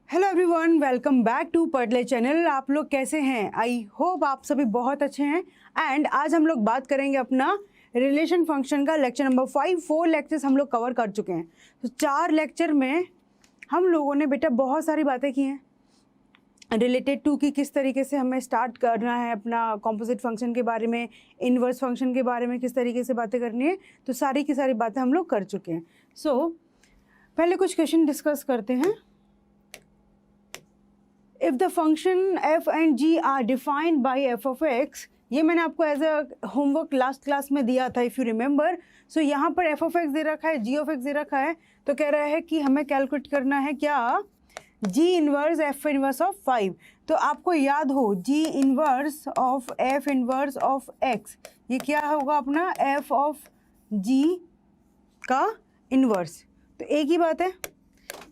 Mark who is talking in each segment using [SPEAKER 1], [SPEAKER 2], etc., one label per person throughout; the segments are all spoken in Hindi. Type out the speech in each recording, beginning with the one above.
[SPEAKER 1] Hello everyone, welcome back to Padhle channel. आप लोग कैसे हैं? आई होप आप सभी बहुत अच्छे हैं। एंड आज हम लोग बात करेंगे अपना रिलेशन फंक्शन का लेक्चर नंबर 5। 4 लेक्चर्स हम लोग कवर कर चुके हैं। तो 4 लेक्चर में हम लोगों ने बेटा बहुत सारी बातें की हैं रिलेटेड टू कि किस तरीके से हमें स्टार्ट करना है अपना कॉम्पोजिट फंक्शन के बारे में, इन्वर्स फंक्शन के बारे में किस तरीके से बातें करनी है। तो सारी की सारी बातें हम लोग कर चुके हैं। सो पहले कुछ क्वेश्चन डिस्कस करते हैं। If the function f and g are defined by f of x, ये मैंने आपको as a homework last class में दिया था इफ़ यू रिमेंबर। सो यहाँ पर f of x दे रखा है, g of x दे रखा है, तो कह रहा है कि हमें कैलकुलेट करना है क्या, g inverse f inverse of 5। तो आपको याद हो g inverse of f inverse of x, ये क्या होगा अपना f ऑफ g का इनवर्स। तो एक ही बात है,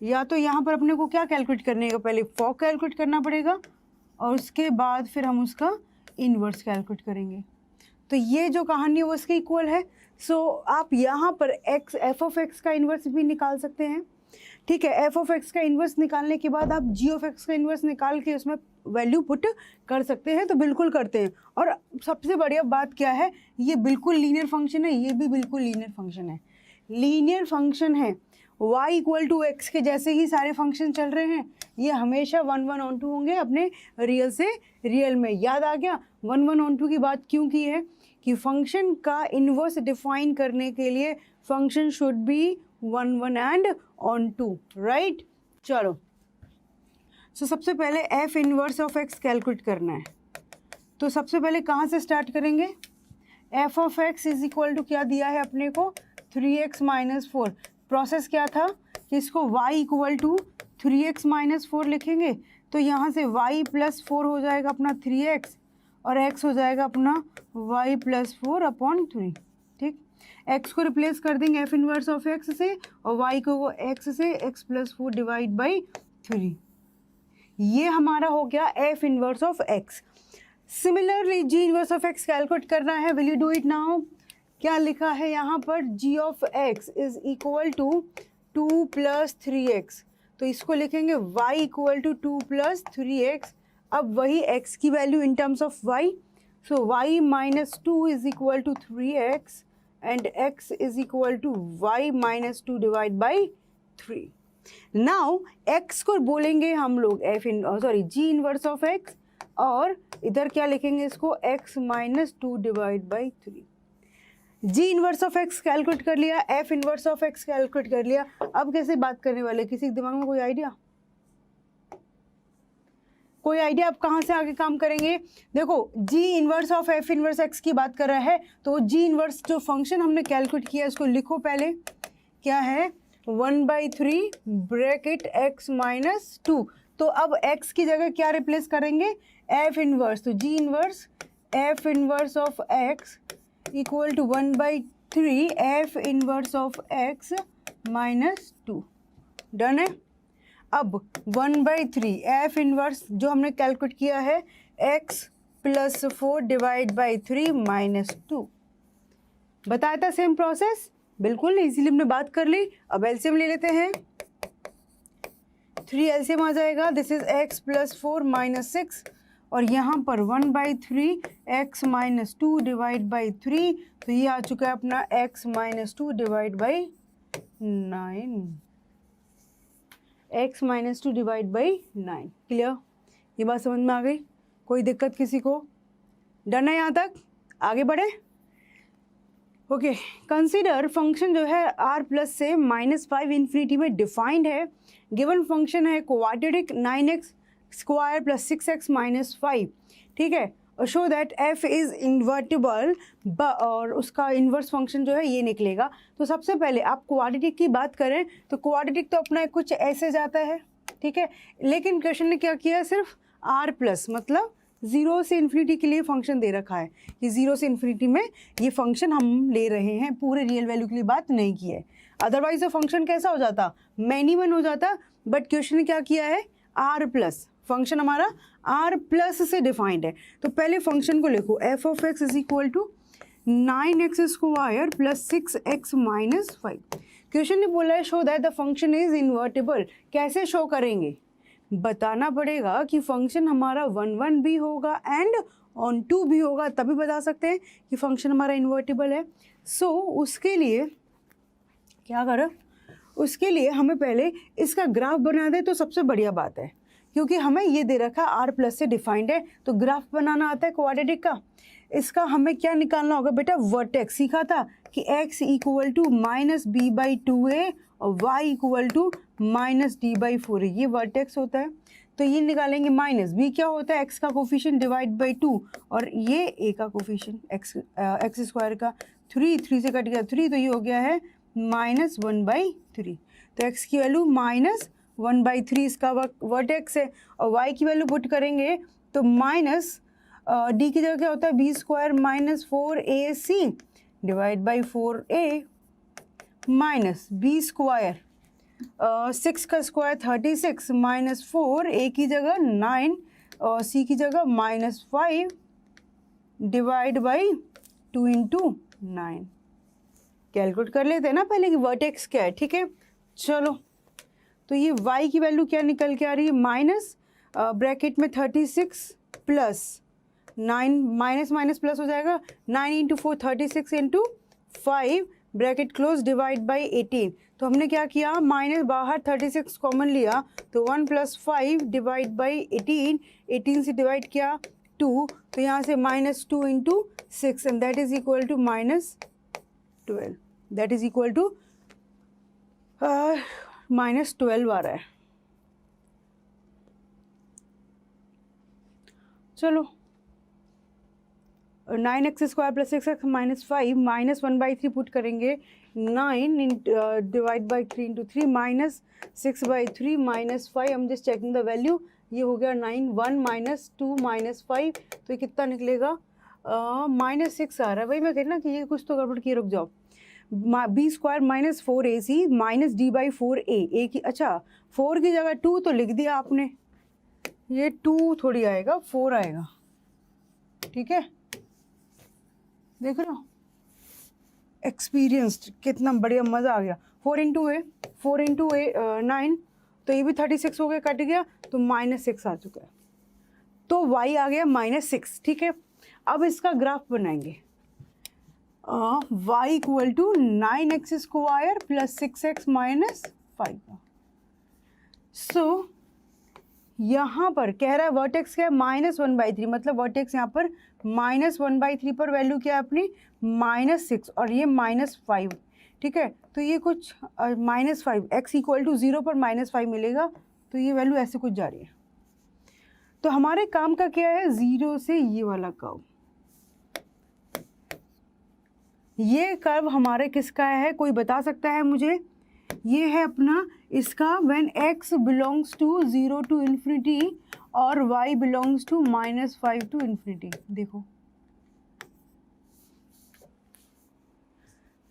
[SPEAKER 1] या तो यहाँ पर अपने को क्या कैलकुलेट करने का, पहले फॉक कैलकुलेट करना पड़ेगा और उसके बाद फिर हम उसका इन्वर्स कैलकुलेट करेंगे। तो ये जो कहानी है वो इसके इक्वल है। सो आप यहाँ पर एफ ऑफ एक्स का इन्वर्स भी निकाल सकते हैं। ठीक है, एफ ऑफ एक्स का इन्वर्स निकालने के बाद आप जी ऑफ एक्स का इन्वर्स निकाल के उसमें वैल्यू पुट कर सकते हैं। तो बिल्कुल करते हैं। और सबसे बढ़िया बात क्या है, ये बिल्कुल लीनियर फंक्शन है, ये भी बिल्कुल लीनियर फंक्शन है। लीनियर फंक्शन है, y इक्वल टू एक्स के जैसे ही सारे फंक्शन चल रहे हैं, ये हमेशा 1 1 ऑन 2 होंगे अपने रियल से रियल में। याद आ गया 1 1 ऑन 2 की बात क्यों की है कि फंक्शन का इन्वर्स डिफाइन करने के लिए function should be 1 1 and on 2, right. चलो, सो सबसे पहले f inverse of x calculate करना है। तो सबसे पहले कहाँ से स्टार्ट करेंगे, f of x is equal to क्या दिया है अपने को, 3x माइनस 4। प्रोसेस क्या था कि इसको y equal to 3x minus 4 लिखेंगे। तो यहाँ से y प्लस 4 हो जाएगा अपना 3x और x हो जाएगा अपना y प्लस 4 अपॉन 3। ठीक, x को रिप्लेस कर देंगे f इनवर्स ऑफ x से और y को x से x प्लस 4 डिवाइड बाई 3। ये हमारा हो गया f inverse of x। Similarly g inverse of x calculate करना है। Will you do it now? क्या लिखा है यहाँ पर, g of x is equal to 2 plus 3x। तो इसको लिखेंगे y equal to 2 plus 3x। अब वही x की value in terms of y, so y minus 2 is equal to 3x and x is equal to y minus 2 divide by 3। Now x को बोलेंगे हम लोग g इनवर्स ऑफ x और इधर क्या लिखेंगे इसको x minus 2 divide by 3। Ji inverse of x calculate कर लिया, F inverse of x calculate कर लिया। अब कैसे बात करने वाले, किसी के दिमाग में कोई आइडिया? कोई आइडिया आप कहाँ से आगे काम करेंगे? देखो, जी inverse of F inverse x की बात कर रहा है, तो जी इनवर्स जो फंक्शन हमने कैलकुलेट किया उसको लिखो पहले। क्या है, 1/3 ब्रैकेट एक्स माइनस 2। तो अब एक्स की जगह क्या रिप्लेस करेंगे, एफ इनवर्स। तो g inverse f inverse of x equal to 1/3 f inverse of x minus 2। Done है। अब 1/3 एफ इनवर्स जो हमने कैलकुलेट किया है x plus 4 divide by 3 minus 2। बताया था सेम प्रोसेस, बिल्कुल इसीलिए हमने बात कर ली। अब एलसीएम ले लेते हैं, 3 एलसीएम आ जाएगा। This is x plus 4 minus 6 और यहाँ पर 1/3 x माइनस 2 डिवाइड बाई 3। तो ये आ चुका है अपना x minus 2 divide by 9, x minus 2 divide by 9। Clear? ये बात समझ में आ गई? कोई दिक्कत किसी को? डन है यहाँ तक? आगे बढ़े। ओके, कंसीडर फंक्शन जो है r प्लस से -5 इन्फिनिटी में डिफाइंड है। गिवन फंक्शन है quadratic 9x square plus 6x minus 5। ठीक है, और show that f is invertible, और उसका इन्वर्स फंक्शन जो है ये निकलेगा। तो सबसे पहले आप क्वाड्रेटिक की बात करें तो क्वाड्रेटिक तो अपना कुछ ऐसे जाता है, ठीक है। लेकिन क्वेश्चन ने क्या किया, सिर्फ r प्लस मतलब 0 से इन्फिनिटी के लिए फंक्शन दे रखा है कि 0 से इन्फिनिटी में ये फंक्शन हम ले रहे हैं, पूरे रियल वैल्यू के लिए बात नहीं की है। अदरवाइज तो फंक्शन कैसा हो जाता, मैनी वन हो जाता। बट क्वेश्चन ने क्या किया है, r प्लस, फंक्शन हमारा r प्लस से डिफाइंड है। तो पहले फंक्शन को लिखो, f of x is equal to 9x square plus 6x minus 5। Question ने बोला है show that the function is invertible. कैसे शो करेंगे, बताना पड़ेगा कि फंक्शन हमारा 1 भी होगा एंड ऑन टू भी होगा, तभी बता सकते हैं कि फंक्शन हमारा इन्वर्टिबल है। सो उसके लिए क्या करें, उसके लिए हमें पहले इसका ग्राफ बना दे तो सबसे बढ़िया बात है, क्योंकि हमें ये दे रखा आर प्लस से डिफाइंड है, तो ग्राफ बनाना आता है क्वाड्रेटिक का। इसका हमें क्या निकालना होगा बेटा, वर्टेक्स। सीखा था कि x equal to minus b by 2a और y equal to minus d by 4a, ये वर्टेक्स होता है। तो ये निकालेंगे, माइनस b क्या होता है, x का कोफिशिएंट डिवाइड बाई 2 और ये a का कोफिशिएंट x स्क्वायर का 3 से कट गया 3, तो ये हो गया है -1/3। तो x की वैल्यू -1/3 इसका वर्टेक्स है, और y की वैल्यू पुट करेंगे तो माइनस d की जगह क्या होता है, b square minus 4ac divide by 4a minus b square 6 का स्क्वायर 36 माइनस 4, a की जगह 9 और c की जगह -5 डिवाइड बाई 2 इंटू 9। कैलकुलेट कर लेते हैं ना पहले कि वर्टेक्स क्या है, ठीक है। चलो, तो ये y की वैल्यू क्या निकल के आ रही है, माइनस ब्रैकेट में 36 प्लस 9, माइनस माइनस प्लस हो जाएगा, 9 into 4 36 into 5 bracket close divide by 18। तो हमने क्या किया, माइनस बाहर 36 कॉमन लिया, तो 1 + 5 डिवाइड बाई 18 से डिवाइड किया 2, तो यहाँ से -2 into 6 and that is equal to -12, that is equal to -12 आ रहा है। चलो, 9x square plus 6x minus 5 -1/3 put करेंगे, 9 डिवाइड बाई 3 इंटू 3 -6/3 -5, हम जस्ट चेकिंग द वैल्यू, ये हो गया 9, 1 -2 -5, तो ये कितना निकलेगा, -6 आ रहा है। भाई मैं कह रही ना कि ये कुछ तो गड़बड़ किए, रुक जाओ। b square minus 4ac minus d by 4a, a की, अच्छा 4 की जगह 2 तो लिख दिया आपने, ये 2 थोड़ी आएगा, 4 आएगा, ठीक है। देख रहे हो, एक्सपीरियंस्ड, कितना बढ़िया, मज़ा आ गया। 4 इंटू ए 9, तो ये भी 36 हो गया, कट गया, तो -6 आ चुका है, तो y आ गया -6, ठीक है। अब इसका ग्राफ बनाएंगे, y equal to 9x square plus 6x minus 5। So यहाँ पर कह रहा है वर्टेक्स क्या है, -1/3, मतलब वर्टेक्स यहाँ पर -1/3 पर वैल्यू क्या है अपनी, -6 और ये -5, ठीक है। तो ये कुछ -5, x इक्वल टू 0 पर -5 मिलेगा, तो ये वैल्यू ऐसे कुछ जा रही है। तो हमारे काम का क्या है, 0 से ये वाला कर्व, ये कर्व हमारे किसका है, कोई बता सकता है मुझे, ये है अपना इसका when x belongs to 0 to infinity और y belongs to -5 to infinity. देखो,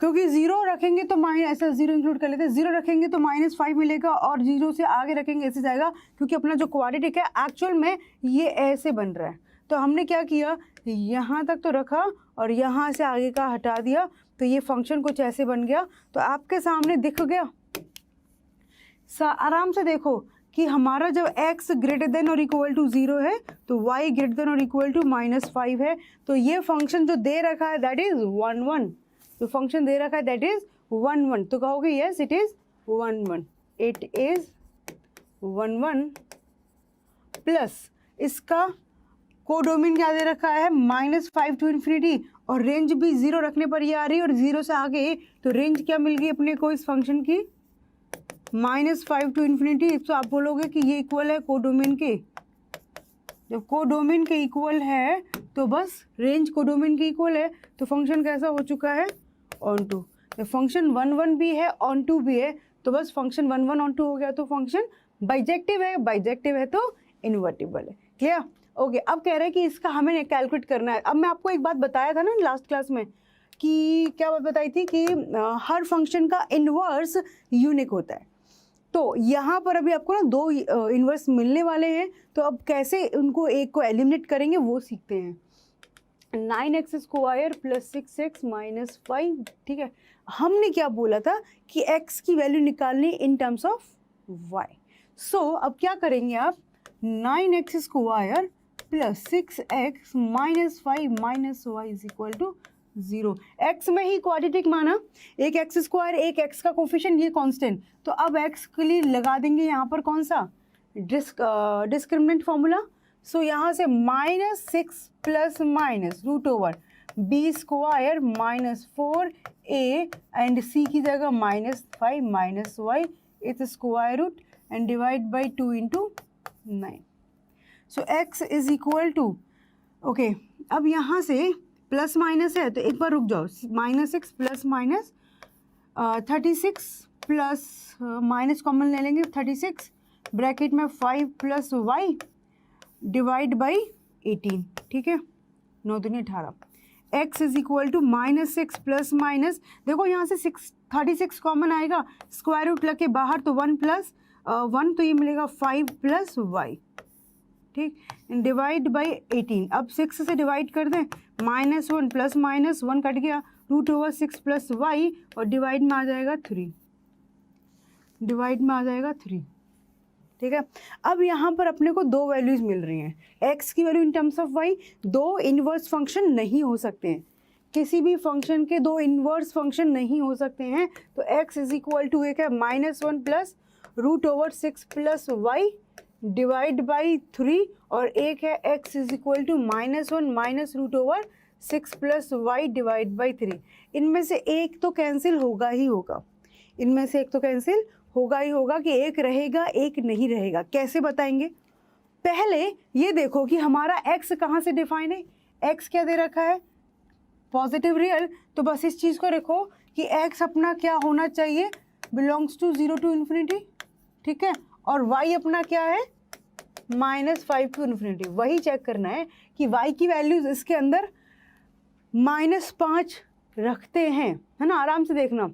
[SPEAKER 1] क्योंकि 0 रखेंगे तो ऐसा 0 इंक्लूड कर लेते हैं, 0 रखेंगे तो -5 मिलेगा और 0 से आगे रखेंगे ऐसे जाएगा, क्योंकि अपना जो क्वाड्रेटिक है एक्चुअल में ये ऐसे बन रहा है। तो हमने क्या किया, यहाँ तक तो रखा और यहाँ से आगे का हटा दिया, तो ये फंक्शन कुछ ऐसे बन गया। तो आपके सामने दिख गया, आराम से देखो कि हमारा जब x ग्रेटर देन और इक्वल टू 0 है तो y ग्रेटर देन और इक्वल टू -5 है, तो ये फंक्शन जो दे रखा है दैट इज 1 1, जो फंक्शन दे रखा है दैट इज 1 1, तो कहोगे yes it is 1 1, it is 1 1 plus इसका कोडोमेन क्या दे रखा है, -5 टू इन्फिनिटी, और रेंज भी 0 रखने पर ये आ रही है, और 0 से आगे तो रेंज क्या मिल गई अपने को इस फंक्शन की, -5 टू इन्फिनिटी। तो आप बोलोगे कि ये इक्वल है कोडोमेन के, जब कोडोमेन के इक्वल है तो बस रेंज कोडोमेन के इक्वल है, तो फंक्शन कैसा हो चुका है, ऑन टू। जब फंक्शन 1 1 भी है ऑन टू भी है, तो बस फंक्शन 1 1 ऑन टू हो गया, तो फंक्शन बाइजेक्टिव है, बाइजेक्टिव है तो इन्वर्टिबल है। Clear, okay. अब कह रहे हैं कि इसका हमें कैलकुलेट करना है। अब मैं आपको एक बात बताया था ना लास्ट क्लास में, कि क्या बात बताई थी कि हर फंक्शन का इन्वर्स यूनिक होता है। तो यहाँ पर अभी आपको ना 2 इन्वर्स मिलने वाले हैं, तो अब कैसे उनको एक को एलिमिनेट करेंगे वो सीखते हैं। 9x square plus 6x minus 5, ठीक है। हमने क्या बोला था कि x की वैल्यू निकालनी in terms of y, so अब क्या करेंगे आप, 9x square plus 6x minus 5 minus y is equal to 0। x में ही क्वाड्रेटिक माना, एक एक्स स्क्वायर एक x का कोफिशिएंट, ये कांस्टेंट, तो अब x के लिए लगा देंगे यहाँ पर कौन सा डिस्क्रिमिनेंट फॉर्मूला। सो यहाँ से -6 plus minus root over B square minus 4a and c की जगह -5 माइनस वाई इथ square root and divide by 2 into 9। So x is equal to, okay अब यहाँ से प्लस माइनस है तो एक बार रुक जाओ, -6 plus minus 36 plus minus common ले लेंगे 36 ब्रैकेट में 5 प्लस वाई डिवाइड बाई 18, ठीक है, 9 दूनी 18। x is equal to -6 plus minus, देखो यहाँ से 36 कॉमन आएगा, स्क्वायर रूट लग के बाहर तो 1 प्लस 1 तो ये मिलेगा 5 प्लस वाई, ठीक, डिवाइड बाई 18। अब 6 से डिवाइड कर दें, -1 प्लस -1 कट गया, रूट ओवर 6 प्लस वाई और डिवाइड में आ जाएगा 3, डिवाइड में आ जाएगा 3, ठीक है। अब यहाँ पर अपने को दो वैल्यूज़ मिल रही हैं, x की value in terms of y, दो इन्वर्स फंक्शन नहीं हो सकते हैं, किसी भी फंक्शन के दो इन्वर्स फंक्शन नहीं हो सकते हैं, तो x इज इक्वल टू एक है -1 plus root over 6 plus y divide by 3 और एक है x is equal to -1 minus root over 6 plus y divide by 3। इनमें से एक तो कैंसिल होगा ही होगा, इनमें से एक तो कैंसिल होगा ही होगा कि एक रहेगा एक नहीं रहेगा। कैसे बताएंगे, पहले ये देखो कि हमारा x कहाँ से डिफाइन है, x क्या दे रखा है, पॉजिटिव रियल, तो बस इस चीज़ को रखो कि x अपना क्या होना चाहिए, बिलोंग्स टू 0 टू इन्फिनिटी, ठीक है, और y अपना क्या है -5 टू इन्फिनिटी। वही चेक करना है कि y की वैल्यूज इसके अंदर -5 रखते हैं, है ना, आराम से देखना,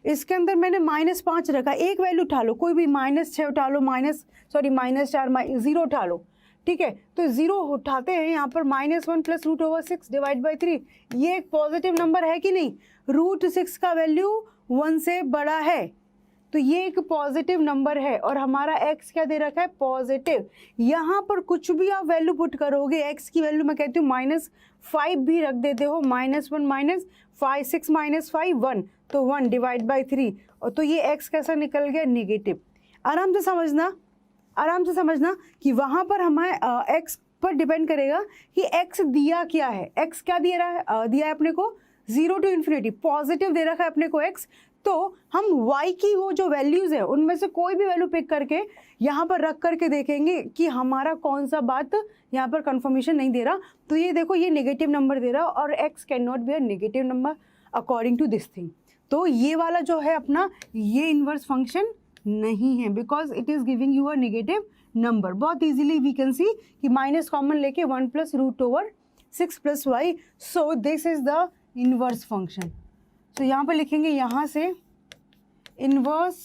[SPEAKER 1] इसके अंदर मैंने -5 रखा, एक वैल्यू उठा लो, कोई भी -6 उठा लो, -4 0 उठा लो, ठीक है, तो 0 उठाते हैं यहाँ पर -1 plus root over 6 divide by 3, ये एक पॉजिटिव नंबर है कि नहीं, रूट 6 का वैल्यू 1 से बड़ा है, तो ये एक पॉजिटिव नंबर है और हमारा x क्या दे रखा है, पॉजिटिव। यहाँ पर कुछ भी आप वैल्यू पुट करोगे, x की वैल्यू मैं कहती हूँ -5 भी रख देते हो, -1 माइनस 5 6 माइनस 5 1, तो 1 डिवाइड बाई 3, और तो ये x कैसा निकल गया, नेगेटिव। आराम से समझना, आराम से समझना कि वहाँ पर हमें x पर डिपेंड करेगा कि x दिया क्या है, x क्या दिया रहा है, दिया है अपने को 0 टू इन्फिनिटी, पॉजिटिव दे रखा है अपने को x, तो हम y की वो जो वैल्यूज़ है उनमें से कोई भी वैल्यू पिक करके यहाँ पर रख करके देखेंगे कि हमारा कौन सा बात यहाँ पर कंफर्मेशन नहीं दे रहा, तो ये देखो ये नेगेटिव नंबर दे रहा और x cannot be a negative number according to this thing, तो ये वाला जो है अपना ये इन्वर्स फंक्शन नहीं है, because it is giving you a negative number. बहुत ईजिली वी कैन सी कि माइनस कॉमन लेके 1 plus root over 6 plus y, so this is the inverse function. तो यहाँ पर लिखेंगे, यहाँ से इन्वर्स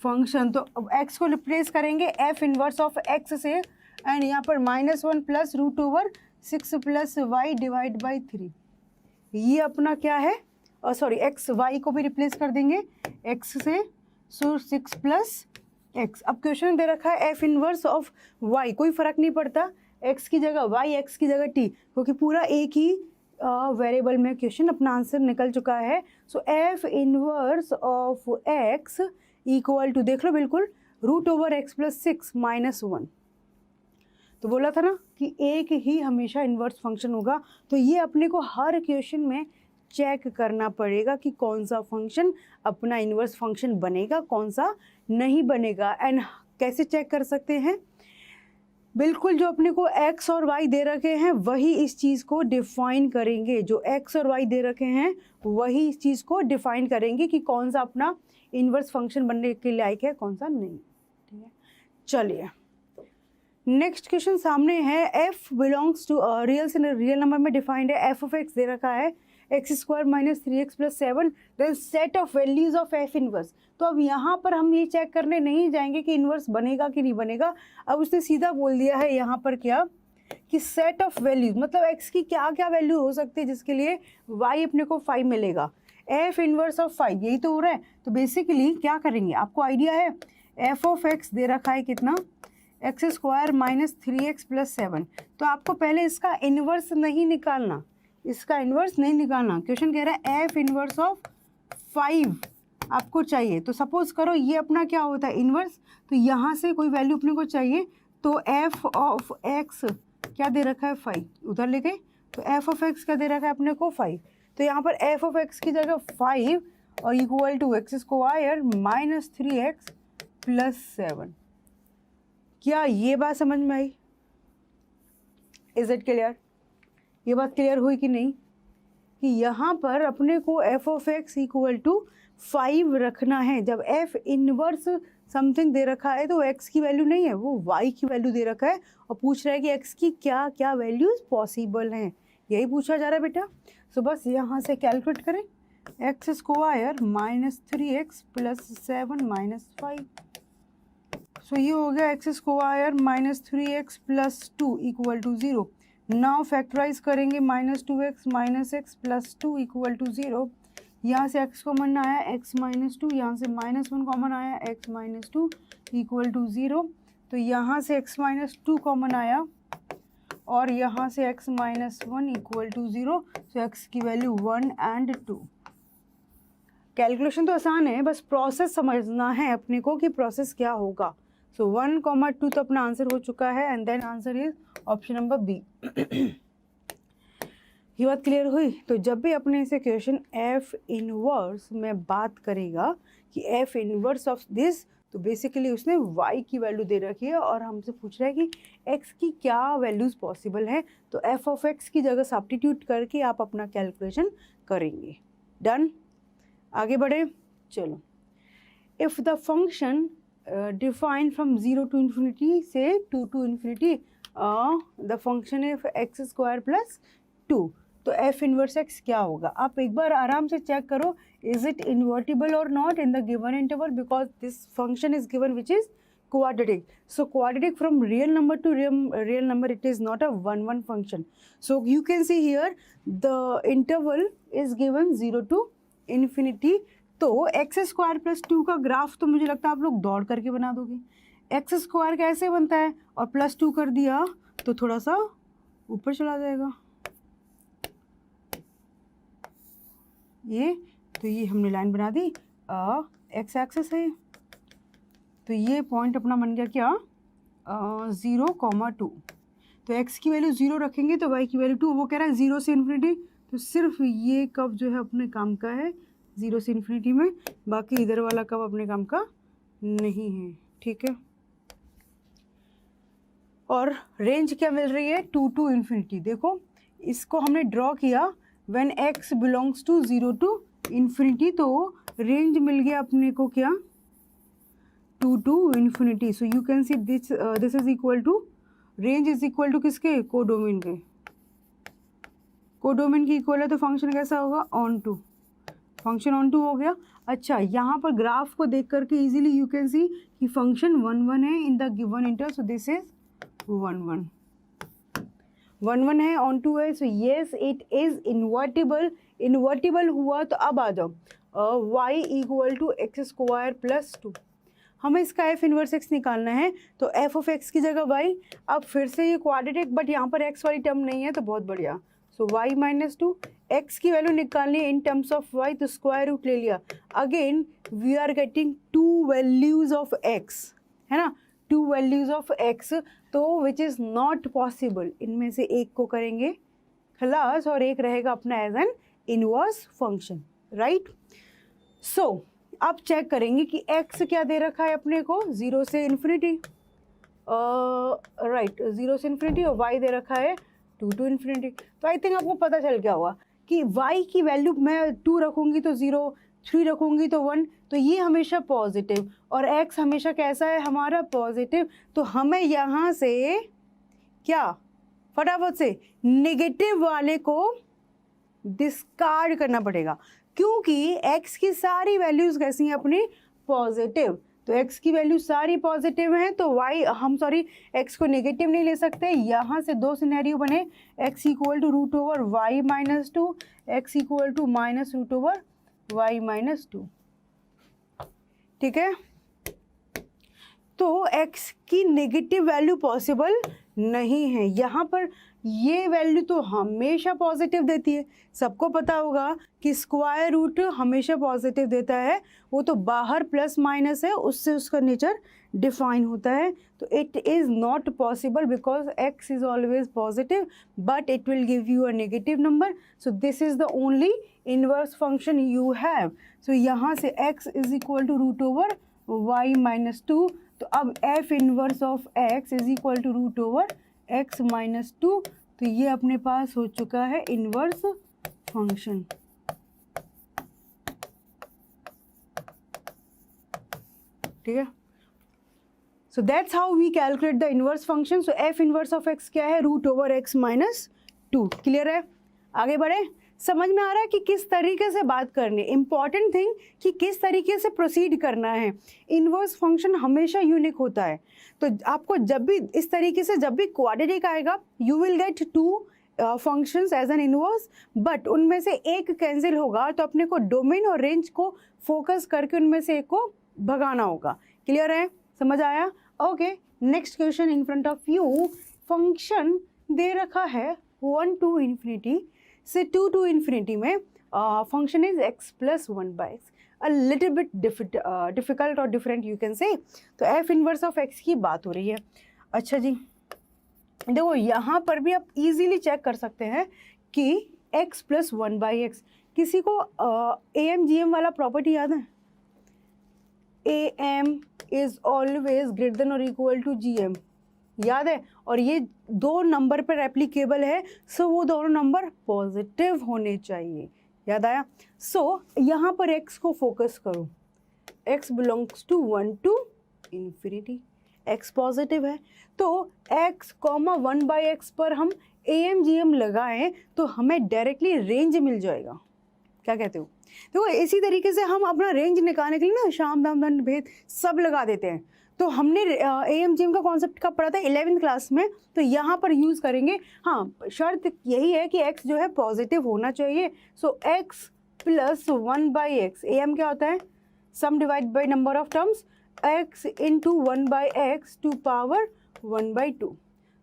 [SPEAKER 1] फंक्शन, तो अब x को रिप्लेस करेंगे f इन्वर्स ऑफ x से, एंड यहाँ पर -1 plus root over 6 plus y divide by 3, ये अपना क्या है, सॉरी x y को भी रिप्लेस कर देंगे x से, सो 6 प्लस x। अब क्वेश्चन दे रखा है f इन्वर्स ऑफ y, कोई फर्क नहीं पड़ता, x की जगह y, x की जगह t, क्योंकि पूरा एक ही वेरिएबल में क्वेश्चन अपना आंसर निकल चुका है। So f inverse of x equal to, देख लो बिल्कुल, root over x plus 6 minus 1, तो बोला था ना कि एक ही हमेशा इन्वर्स फंक्शन होगा, तो ये अपने को हर क्वेश्चन में चेक करना पड़ेगा कि कौन सा फंक्शन अपना इन्वर्स फंक्शन बनेगा, कौन सा नहीं बनेगा। एंड कैसे चेक कर सकते हैं, बिल्कुल जो अपने को x और y दे रखे हैं वही इस चीज़ को डिफाइन करेंगे, जो x और y दे रखे हैं वही इस चीज़ को डिफाइन करेंगे कि कौन सा अपना इन्वर्स फंक्शन बनने के लायक है, कौन सा नहीं, ठीक है। चलिए नेक्स्ट क्वेश्चन सामने है, f बिलोंग्स टू रियल से रियल नंबर में डिफाइंड है, f ऑफ x दे रखा है x square minus 3x plus 7, then set of values of f inverse. तो अब यहाँ पर हम ये चेक करने नहीं जाएंगे कि इन्वर्स बनेगा कि नहीं बनेगा, अब उसने सीधा बोल दिया है यहाँ पर क्या कि सेट ऑफ वैल्यूज, मतलब x की क्या क्या वैल्यू हो सकती है जिसके लिए y अपने को 5 मिलेगा, एफ इनवर्स ऑफ 5, यही तो हो रहा है। तो बेसिकली क्या करेंगे, आपको आइडिया है, एफ ऑफ एक्स दे रखा है कितना, x square minus 3x plus 7। तो आपको पहले इसका इन्वर्स नहीं निकालना, इसका इन्वर्स नहीं निकालना। क्वेश्चन कह रहा है एफ इनवर्स ऑफ 5 आपको चाहिए। तो सपोज करो ये अपना क्या होता है, इन्वर्स। तो यहाँ से कोई वैल्यू अपने को चाहिए, तो एफ ऑफ एक्स क्या दे रखा है 5, उधर ले गए। तो एफ ऑफ एक्स क्या दे रखा है अपने को 5। तो यहाँ पर एफ ऑफ एक्स की जगह 5 और equal to x square minus 3x plus 7। क्या ये बात समझ में आई? Is it clear? ये बात क्लियर हुई कि नहीं, कि यहाँ पर अपने को f of x equal to 5 रखना है। जब एफ इनवर्स समथिंग दे रखा है तो एक्स की वैल्यू नहीं है, वो वाई की वैल्यू दे रखा है और पूछ रहा है कि एक्स की क्या क्या वैल्यूज पॉसिबल हैं, यही पूछा जा रहा है बेटा। सो बस यहाँ से कैलकुलेट करें, x square minus 3x plus 7 minus 5। So ये हो गया x square minus 3x plus 2 equal to 0। Now factorize करेंगे, minus 2x minus x plus 2 equal to 0। यहाँ से x कॉमन आया x माइनस 2, यहाँ से -1 कॉमन आया x माइनस 2 इक्वल टू 0। तो यहाँ से x माइनस 2 कॉमन आया और यहाँ से x minus 1 equal to 0। So x की वैल्यू 1 एंड 2। कैलकुलेशन तो आसान है, बस प्रोसेस समझना है अपने को कि प्रोसेस क्या होगा। सो 1, 2 तो अपना आंसर हो चुका है and then answer is option number B. ये बात क्लियर हुई? तो जब भी अपने से क्वेश्चन एफ इनवर्स में बात करेगा कि एफ इनवर्स ऑफ दिस, तो बेसिकली उसने y की वैल्यू दे रखी है और हमसे पूछ रहा है कि x की क्या वैल्यूज़ पॉसिबल है। तो f ऑफ x की जगह सब्स्टिट्यूट करके आप अपना कैलकुलेशन करेंगे। डन, आगे बढ़े, चलो। If the function define from 0 to infinity से 2 to infinity the function if x square plus 2, तो एफ इनवर्स एक्स क्या होगा? आप एक बार आराम से चेक करो, इज इट इन्वर्टिबल और not in the given interval, because this function is given which is quadratic. So quadratic from real number to real number, it is not a 1-1 function. So you can see here the interval is given 0 to infinity. तो एक्स स्क्वायर प्लस 2 का ग्राफ तो मुझे लगता है आप लोग दौड़ करके बना दोगे। एक्स स्क्वायर कैसे बनता है, और प्लस 2 कर दिया तो थोड़ा सा ऊपर चला जाएगा, ये तो ये हमने लाइन बना दी, एक्स एक्सेस है। तो ये पॉइंट अपना बन गया क्या, 0,2। तो x की वैल्यू 0 रखेंगे तो y की वैल्यू 2। वो कह रहा है 0 से इन्फिनिटी, तो सिर्फ ये कब जो है अपने काम का है 0 से इन्फिनिटी में, बाकी इधर वाला कब अपने काम का नहीं है, ठीक है। और रेंज क्या मिल रही है, 2 टू इन्फिनिटी। देखो इसको हमने ड्रॉ किया when x belongs to 0 to infinity, तो रेंज मिल गया अपने को क्या, 2 to infinity. So you can see this is equal to, range is equal to किसके, कोडोमेन के। कोडोमेन की इक्वल है तो फंक्शन कैसा होगा, onto, function onto हो गया। अच्छा, यहाँ पर ग्राफ को देख करके इजीली यू कैन सी कि फंक्शन 1-1 है in the given interval, so this is 1-1, 1-1 है, ऑन टू है। So yes it is invertible. Invertible हुआ तो अब आ जाओ, y equal to x square plus 2। हमें इसका एफ इनवर्स एक्स निकालना है, तो एफ ऑफ एक्स की जगह y। अब फिर से ये क्वाड्रेटिक, बट यहाँ पर x वाली टर्म नहीं है, तो बहुत बढ़िया। सो y माइनस 2, x की वैल्यू निकालनी है इन टर्म्स ऑफ y, तो स्क्वायर रूट ले लिया। Again we are getting 2 values of x, है ना, 2 वैल्यूज ऑफ x, तो विच इज़ नॉट पॉसिबल। इनमें से एक को करेंगे खलास और एक रहेगा अपना as an inverse function, right. So अब चेक करेंगे कि x क्या दे रखा है अपने को, 0 से इन्फिनिटी, राइट, 0 से इन्फिनिटी, और y दे रखा है 2 टू इन्फिनिटी। तो आई थिंक आपको पता चल गया होगा कि y की वैल्यू मैं 2 रखूँगी तो 0, 3 रखूँगी तो 1, तो ये हमेशा पॉजिटिव, और x हमेशा कैसा है हमारा, पॉजिटिव। तो हमें यहाँ से क्या, फटाफट से नेगेटिव वाले को डिस्कार्ड करना पड़ेगा, क्योंकि x की सारी वैल्यूज़ कैसी हैं अपनी, पॉजिटिव। तो x की वैल्यू सारी पॉजिटिव हैं, तो x को नेगेटिव नहीं ले सकते। यहाँ से 2 सिनेरियो बने, x equal to root over y minus 2, x equal to minus root over y minus 2, ठीक है। तो x की नेगेटिव वैल्यू पॉसिबल नहीं है। यहाँ पर ये वैल्यू तो हमेशा पॉजिटिव देती है, सबको पता होगा कि स्क्वायर रूट हमेशा पॉजिटिव देता है, वो तो बाहर प्लस माइनस है, उससे उसका नेचर डिफाइन होता है। तो it is not possible because x is always positive but it will give you a negative number. So this is the only inverse function you have. So यहाँ से x is equal to root over y minus 2। तो अब f inverse of x is equal to root over x minus 2। तो ये अपने पास हो चुका है इनवर्स फंक्शन। ठीक है, so that's how we calculate the inverse function. So f inverse of x क्या है? Root over x minus 2। Clear है? आगे बढ़े। समझ में आ रहा है कि किस तरीके से बात करनी है। इंपॉर्टेंट थिंग कि किस तरीके से प्रोसीड करना है। इनवर्स फंक्शन हमेशा यूनिक होता है, तो आपको जब भी इस तरीके से जब भी क्वाड्रेटिक आएगा you will get 2 functions as an inverse, but उनमें से एक कैंसिल होगा, तो अपने को डोमेन और रेंज को फोकस करके उनमें से एक को भगाना होगा। क्लियर है? समझ आया? Okay, next question in front of you. Function दे रखा है 1 to infinity से 2 to infinity में function is x plus 1/x, a little bit difficult और डिफरेंट यू कैन से। तो f इनवर्स ऑफ x की बात हो रही है। अच्छा जी, देखो यहाँ पर भी आप इजीली चेक कर सकते हैं कि x प्लस 1/x, किसी को am/gm वाला प्रॉपर्टी याद है? am is always greater than और इक्वल टू gm, याद है? और ये दो नंबर पर एप्लीकेबल है, सो वो दोनों नंबर पॉजिटिव होने चाहिए। याद आया? सो यहाँ पर x को फोकस करो, x belongs to 1 to infinity, x positive है, तो x, 1/x पर हम am/gm लगाएं तो हमें डायरेक्टली रेंज मिल जाएगा। क्या कहते हो? देखो इसी तरीके से हम अपना रेंज निकालने के लिए ना शाम दाम दंड भेद सब लगा देते हैं। तो हमने am/gm का कॉन्सेप्ट कब पढ़ा था? 11th क्लास में। तो यहाँ पर यूज़ करेंगे। हाँ, शर्त यही है कि x जो है पॉजिटिव होना चाहिए। सो x प्लस 1/x, am क्या होता है? Sum divide by number of terms, x into 1/x to power 1/2।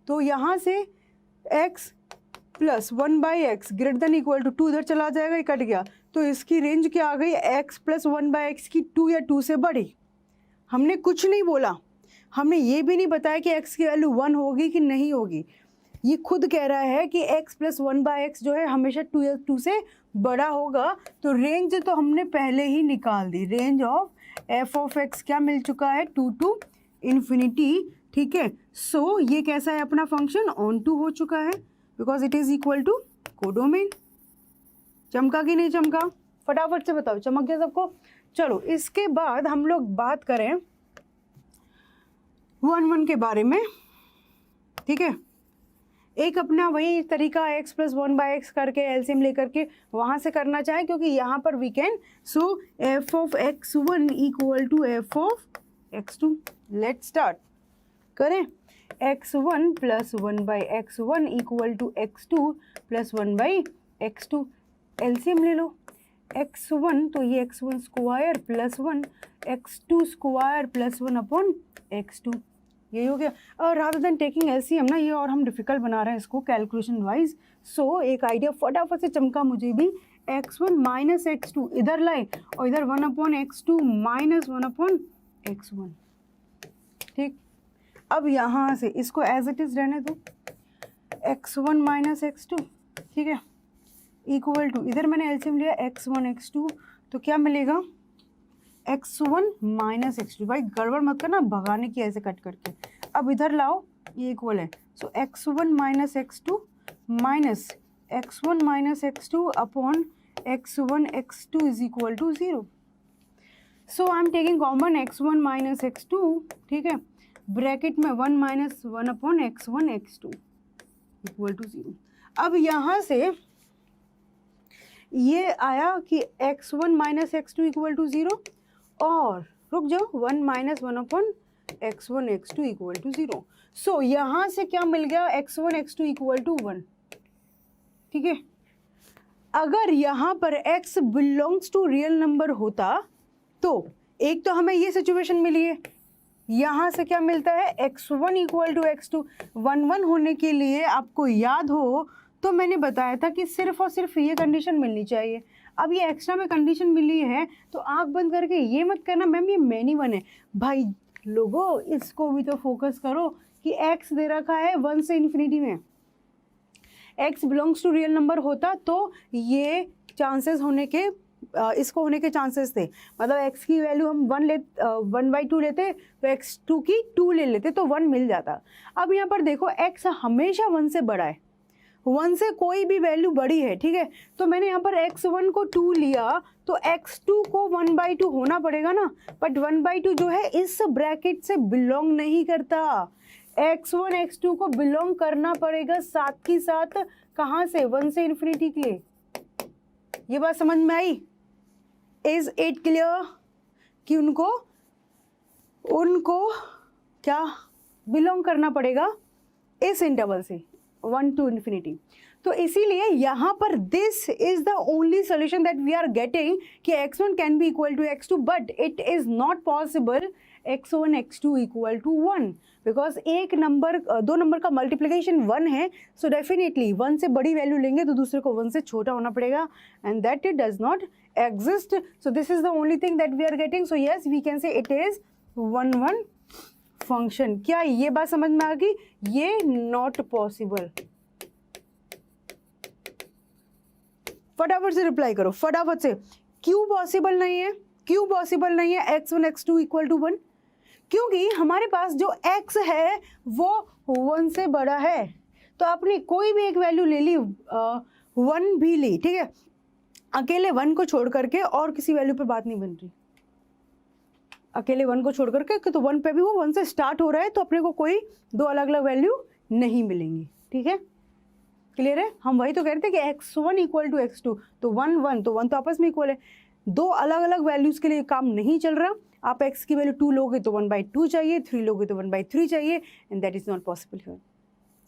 [SPEAKER 1] तो यहाँ से x plus 1/x greater than equal to 2 इधर चला जाएगा, ये कट गया, तो इसकी रेंज क्या आ गई? x प्लस 1/x की 2 या 2 से बड़ी। हमने कुछ नहीं बोला, हमने ये भी नहीं बताया कि x की वैल्यू 1 होगी कि नहीं होगी। ये खुद कह रहा है कि x प्लस 1/x जो है हमेशा 2 या 2 से बड़ा होगा। तो रेंज तो हमने पहले ही निकाल दी। Range of f of x क्या मिल चुका है? 2 to infinity। ठीक है, सो ये कैसा है अपना फंक्शन? ऑन टू हो चुका है because it is equal to codomain. चमका कि नहीं चमका? फटाफट से बताओ, चमक गया सबको? चलो इसके बाद हम लोग बात करें 1 के बारे में। ठीक है, एक अपना वही तरीका x प्लस 1/x करके एलसीएम लेकर के वहाँ से करना चाहे, क्योंकि यहाँ पर we can. So f of x1 equal to f of x2। Let's start करें। x1 plus 1/x1 equal to x2 plus 1/x2। LCM ले लो। x1 तो ये x1 square plus 1, x2 square plus 1 upon x2, यही हो गया। और रादर देन टेकिंग एलसीएम ना, ये और हम डिफिकल्ट बना रहे हैं इसको कैलकुलेशन वाइज। सो एक आइडिया फटाफट से चमका मुझे भी। x1 माइनस x2 इधर लाए और इधर 1 upon x2 minus 1 upon x1। ठीक, अब यहाँ से इसको एज इट इज रहने दो, x1 माइनस x2, ठीक है, इक्वल टू, इधर मैंने एलसीएम लिया x1 x2, तो क्या मिलेगा? x1 minus x2। भाई गड़बड़ मत करना, भगाने की ऐसे कट करके। अब इधर लाओ, ये इक्वल है। So x1 minus x2 minus x1 minus x2 upon x1 x2 is equal to 0। So I am taking common x1 minus x2, ठीक है, ब्रैकेट में 1 minus 1 upon x1 x2 equal to 0। अब यहाँ से ये आया कि x1 minus x2 equal to 0, और रुक जाओ 1 minus 1 upon x1 x2 equal to 0। So यहाँ से क्या मिल गया? x1 x2 equal to 1। ठीक है, अगर यहाँ पर x belongs to real number होता तो एक तो हमें ये सिचुएशन मिली है, यहाँ से क्या मिलता है x1 इक्वल टू x2। 1 होने के लिए आपको याद हो तो मैंने बताया था कि सिर्फ और सिर्फ ये कंडीशन मिलनी चाहिए। अब ये एक्स्ट्रा में कंडीशन मिली है तो आंख बंद करके ये मत करना मैम ये मैनी वन है। भाई लोगों इसको भी तो फोकस करो कि x दे रखा है 1 से इन्फिनिटी में, x belongs to real number होता तो ये चांसेस होने के इसको होने के चांसेस थे, मतलब x की वैल्यू हम 1/2 लेते तो x2 की 2 ले लेते तो 1 मिल जाता। अब यहाँ पर देखो x हमेशा 1 से बड़ा है, 1 से कोई भी वैल्यू बड़ी है, ठीक है। तो मैंने यहाँ पर x1 को 2 लिया तो x2 को 1/2 होना पड़ेगा ना, बट 1/2 जो है इस ब्रैकेट से बिलोंग नहीं करता। x1 x2 को बिलोंग करना पड़ेगा साथ ही साथ कहाँ से, 1 से इन्फिनिटी के लिए। ये बात समझ में आई? इज इट क्लियर कि उनको क्या बिलोंग करना पड़ेगा इस इंटरवल से 1 to इन्फिनिटी। तो इसीलिए यहाँ पर this is the only solution that we are getting कि x1 can be equal to x2 but it is not possible x1 x2 equal to 1 because दो नंबर का मल्टीप्लिकेशन 1 है। सो डेफिनेटली 1 से बड़ी वैल्यू लेंगे तो दूसरे को 1 से छोटा होना पड़ेगा and that it does not exist. So this is the only thing that we are getting. So yes we can say it is 1 function. क्या ये बात समझ में आ गई? ये नॉट पॉसिबल। फटाफट से रिप्लाई करो, फटाफट से। क्यों पॉसिबल नहीं है? क्यों पॉसिबल नहीं है x1 x2 इक्वल टू 1? क्योंकि हमारे पास जो x है वो 1 से बड़ा है। तो आपने कोई भी एक वैल्यू ले ली, 1 भी ली, ठीक है, अकेले 1 को छोड़ करके और किसी वैल्यू पे बात नहीं बन रही। अकेले 1 को छोड़ करके तो 1 पे भी वो 1 से स्टार्ट हो रहा है तो अपने को कोई दो अलग अलग वैल्यू नहीं मिलेंगी, ठीक है, क्लियर है? हम वही तो कह रहे थे कि x1 इक्वल टू x2 तो 1 तो 1 तो आपस में इक्वल है। दो अलग अलग वैल्यूज़ के लिए काम नहीं चल रहा। आप x की वैल्यू 2 लोगे तो 1/2 चाहिए, 3 लोगे तो 1/3 चाहिए and that is not possible here.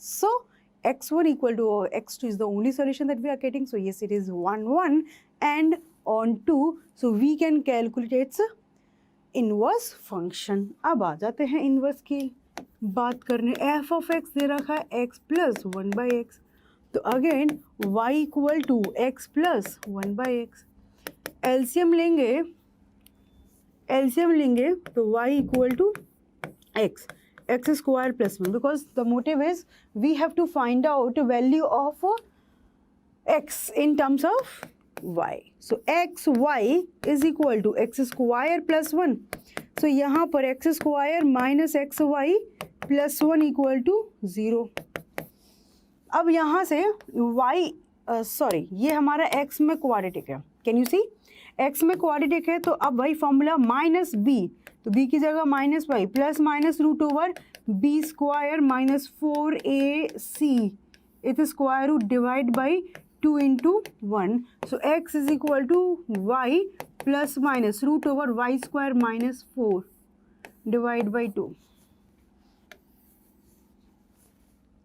[SPEAKER 1] So x1 equal to x2 is the only solution that we are getting. So yes, it is 1 and on 2. So we can calculate its inverse function. अब आ जाते हैं inverse की बात करने। f of x दे रखा है x plus 1/x, तो again y equal to x plus 1/x। LCM लेंगे तो y equal to x square plus 1 because the motive is we have to find out value of x in terms of y. So xy is equal to x square plus 1. So यहाँ पर x square minus xy plus 1 equal to 0. अब यहाँ से y ये हमारा x में क्वाड्रेटिक है। Can you see? x में क्वाड्रेटिक है तो अब वही फॉर्मूला माइनस b, तो b की जगह minus Y plus minus root over B square minus 4ac it square root divide by 2 into 1। So x is equal to y plus minus root over Y square minus 4 divide by 2,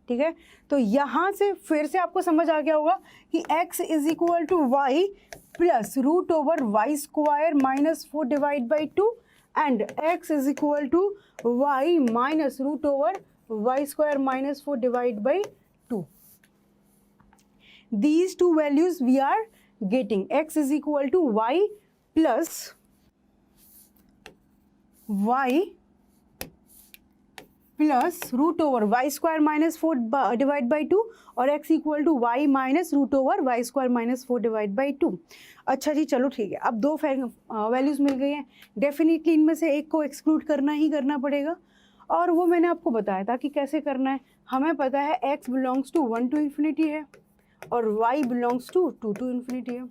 [SPEAKER 1] ठीक है। तो यहाँ से फिर से आपको समझ आ गया होगा कि x is equal to Y plus root over Y square minus 4 divide by 2 and x is equal to y minus root over y square minus 4 divided by 2. These two values we are getting. X is equal to y plus root over y square minus 4 divided by 2 और x equal to y minus root over y square minus 4 divided by 2। अच्छा जी, चलो ठीक है। अब दो वैल्यूज़ मिल गई हैं, डेफिनेटली इनमें से एक को एक्सक्लूड करना ही करना पड़ेगा और वो मैंने आपको बताया था कि कैसे करना है। हमें पता है x belongs to 1 to infinity है और y belongs to 2 to infinity है।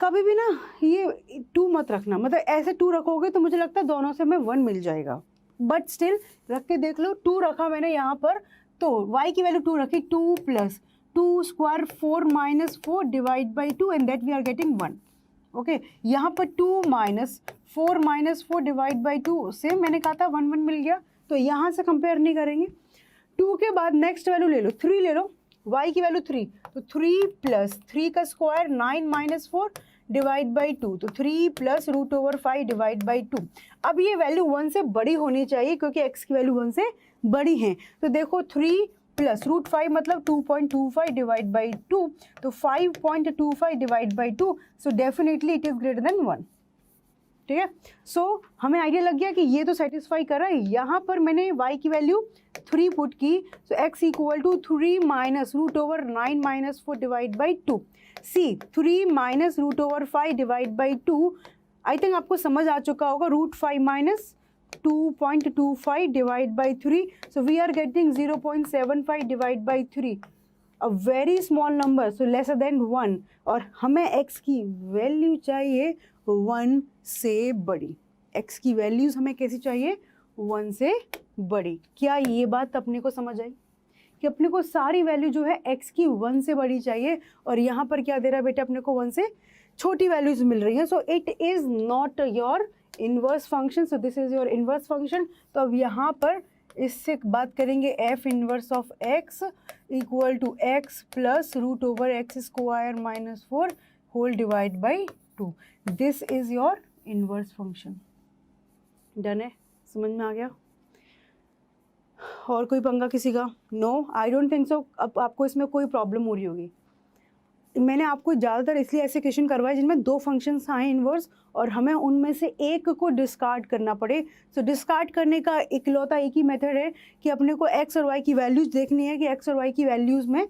[SPEAKER 1] कभी भी ना ये 2 मत रखना, मतलब ऐसे 2 रखोगे तो मुझे लगता है दोनों से हमें 1 मिल जाएगा, बट स्टिल रख के देख लो। 2 रखा मैंने यहाँ पर तो y की वैल्यू 2 रखी, 2 plus 2 square 4 minus 4 divide by 2 and that we are getting 1। Okay, यहाँ पर 2 माइनस 4 माइनस 4 डिवाइड बाई 2 से मैंने कहा था 1 1 मिल गया, तो यहाँ से कंपेयर नहीं करेंगे। 2 के बाद नेक्स्ट वैल्यू ले लो, 3 ले लो। y की वैल्यू 3, तो 3 प्लस 3 का स्क्वायर 9 माइनस 4 डिवाइड बाई 2, तो 3 प्लस √5 डिवाइड बाई 2। अब ये वैल्यू 1 से बड़ी होनी चाहिए क्योंकि x की वैल्यू 1 से बड़ी है। तो देखो 3 प्लस √5 मतलब 2.25 डिवाइड बाई 2, तो 5.25 divide by 2, so definitely it is greater than 1। ठीक है, सो हमें आइडिया लग गया कि ये तो सेटिस्फाई कर रहा है। यहाँ पर मैंने y की वैल्यू 3 पुट की, so x equal to 3 minus √9 minus 4 divide by 2। See 3 minus √5 divide by 2, I think आपको समझ आ चुका होगा, √5 minus 2.25 divide by 3, so we are getting 0.75 divide by 3, a very small number, so lesser than 1, और हमें x की वैल्यू चाहिए 1 से बड़ी। x की वैल्यूज हमें कैसी चाहिए? 1 से बड़ी। क्या ये बात अपने को समझ आई कि अपने को सारी वैल्यू जो है x की 1 से बड़ी चाहिए, और यहाँ पर क्या दे रहा है बेटा अपने को 1 से छोटी वैल्यूज मिल रही हैं, so it is not your inverse function, so this is your inverse function. तो अब यहाँ पर इससे बात करेंगे f inverse of x equal to x plus √x² minus 4 whole divide by 2। This is your inverse function. Done है, समझ में आ गया? और कोई पंगा किसी का? No, I don't think so. अब आपको इसमें कोई प्रॉब्लम हो रही होगी। मैंने आपको ज़्यादातर इसलिए ऐसे क्वेश्चन करवाए जिनमें 2 फंक्शंस आए इनवर्स, और हमें उनमें से एक को डिस्कार्ड करना पड़े। सो डिस्कार्ड करने का इकलौता एक ही मेथड है कि अपने को x और y की वैल्यूज़ देखनी है कि x और y की वैल्यूज़ में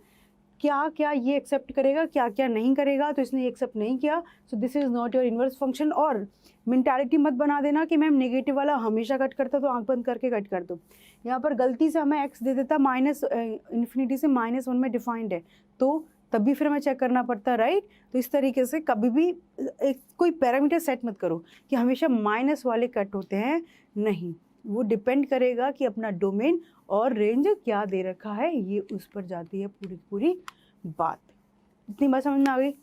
[SPEAKER 1] क्या क्या ये एक्सेप्ट करेगा, क्या क्या नहीं करेगा। तो इसने एक्सेप्ट नहीं किया, so this is not your inverse function. और मेंटालिटी मत बना देना कि मैम नेगेटिव वाला हमेशा कट करता तो आंख बंद करके कट कर दो। यहाँ पर गलती से हमें x दे देता माइनस इन्फिनिटी से -1 में डिफाइंड है, तो तब भी फिर हमें चेक करना पड़ता, राइट। तो इस तरीके से कभी भी एक कोई पैरामीटर सेट मत करो कि हमेशा माइनस वाले कट होते हैं, नहीं, वो डिपेंड करेगा कि अपना डोमेन और रेंज क्या दे रखा है, ये उस पर जाती है पूरी पूरी बात। इतनी बात समझ में आ गई?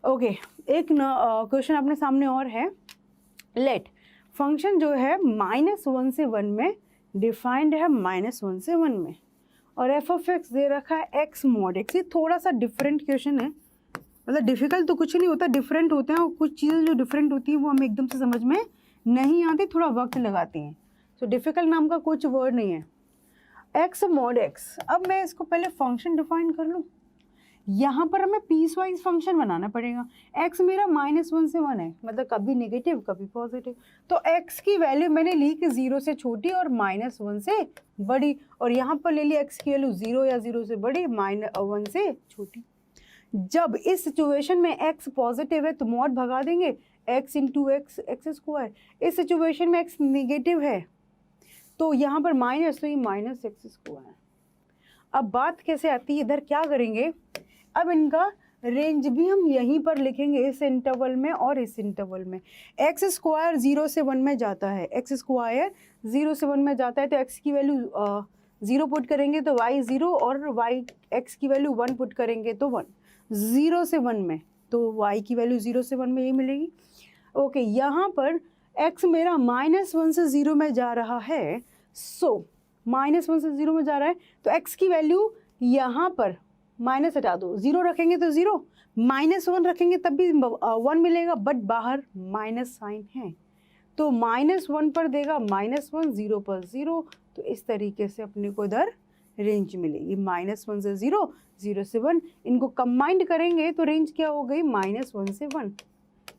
[SPEAKER 1] ओके, एक क्वेश्चन अपने सामने और है। लेट फंक्शन जो है -1 से 1 में डिफाइंड है -1 से 1 में, और एफ ऑफ एक्स दे रखा है x mod x। ये थोड़ा सा डिफरेंट क्वेश्चन है, मतलब डिफिकल्ट तो कुछ नहीं होता, डिफरेंट होते हैं, और कुछ चीज़ें जो डिफरेंट होती हैं वो हमें एकदम से समझ में नहीं आती, थोड़ा वक्त लगाती हैं। सो डिफिकल्ट नाम का कुछ वर्ड नहीं है। x mod x, अब मैं इसको पहले फंक्शन डिफाइन कर लूँ। यहाँ पर हमें पीस वाइज फंक्शन बनाना पड़ेगा। x मेरा -1 से 1 है, मतलब कभी नेगेटिव कभी पॉजिटिव, तो x की वैल्यू मैंने ली कि 0 से छोटी और -1 से बड़ी, और यहाँ पर ले ली x की वैल्यू 0 या 0 से बड़ी -1 से छोटी। जब इस सिचुएशन में x पॉजिटिव है तो मॉड भगा देंगे, x इंटू x²। इस सिचुएशन में x नेगेटिव है तो यहाँ पर माइनस, तो ये -x²। अब बात कैसे आती है, इधर क्या करेंगे, अब इनका रेंज भी हम यहीं पर लिखेंगे, इस इंटरवल में और इस इंटरवल में। x² 0 से 1 में जाता है, x² 0 से 1 में जाता है, तो x की वैल्यू 0 पुट करेंगे तो y 0, और x की वैल्यू 1 पुट करेंगे तो 1। 0 से 1 में तो y की वैल्यू 0 से 1 में यही मिलेगी। ओके, यहाँ पर x मेरा -1 से 0 में जा रहा है, सो -1 से 0 में जा रहा है, तो x की वैल्यू यहाँ पर माइनस हटा दो, 0 रखेंगे तो 0, -1 रखेंगे तब भी 1 मिलेगा, बट बाहर माइनस साइन है, तो -1 पर देगा -1, 0 पर 0। तो इस तरीके से अपने को इधर रेंज मिलेगी, -1 से 0, 0 से 1, इनको कंबाइंड करेंगे तो रेंज क्या हो गई, -1 से 1।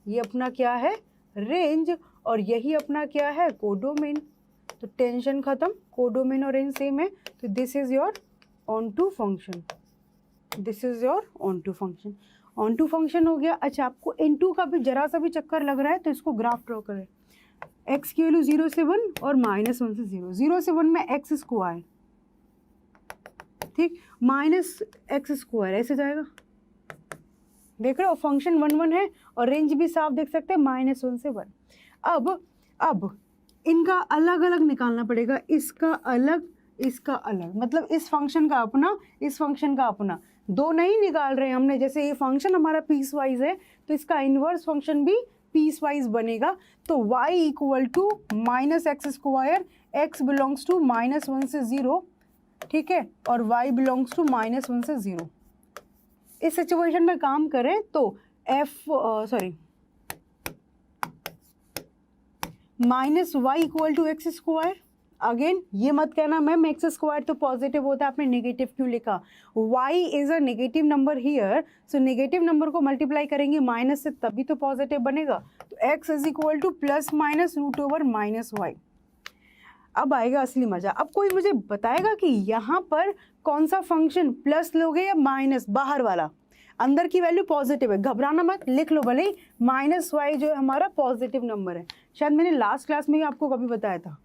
[SPEAKER 1] ये अपना क्या है, रेंज, और यही अपना क्या है, कोडोमेन। तो टेंशन खत्म, कोडोमेन और रेंज सेम है, तो this is your onto function, this is your onto function. Onto function हो गया। अच्छा, आपको इनटू का भी जरा सा भी चक्कर लग रहा है तो इसको ग्राफ ड्रॉ करें। x की वैल्यू 0 से 1 और -1 से 0, 0 से 1 में x², ठीक, -x² ऐसे जाएगा, देख रहे हो, फंक्शन 1 1 है और रेंज भी साफ देख सकते हैं, -1 से 1। अब इनका अलग अलग निकालना पड़ेगा, इसका अलग, इसका अलग, मतलब इस फंक्शन का अपना, इस फंक्शन का अपना, दो नहीं निकाल रहे हैं हमने। जैसे ये फंक्शन हमारा पीस वाइज है तो इसका इन्वर्स फंक्शन भी पीस वाइज बनेगा। तो y equal to -x², x belongs to -1 से 0, ठीक है, और y बिलोंग्स टू -1 से 0। इस सिचुएशन में काम करें तो minus Y equal to x square. Again ये मत कहना मैम एक्स स्क्वायर तो पॉजिटिव होता है, आपने नेगेटिव क्यों लिखा? y is a negative number here, so negative number को मल्टीप्लाई करेंगे माइनस से तभी तो पॉजिटिव बनेगा। तो x is equal to plus minus root over minus Y. अब आएगा असली मजा। अब कोई मुझे बताएगा कि यहाँ पर कौन सा फंक्शन प्लस लोगे या माइनस? बाहर वाला, अंदर की वैल्यू पॉजिटिव है, घबराना मत, लिख लो भले ही माइनस वाई जो है हमारा पॉजिटिव नंबर है। शायद मैंने लास्ट क्लास में ही आपको कभी बताया था।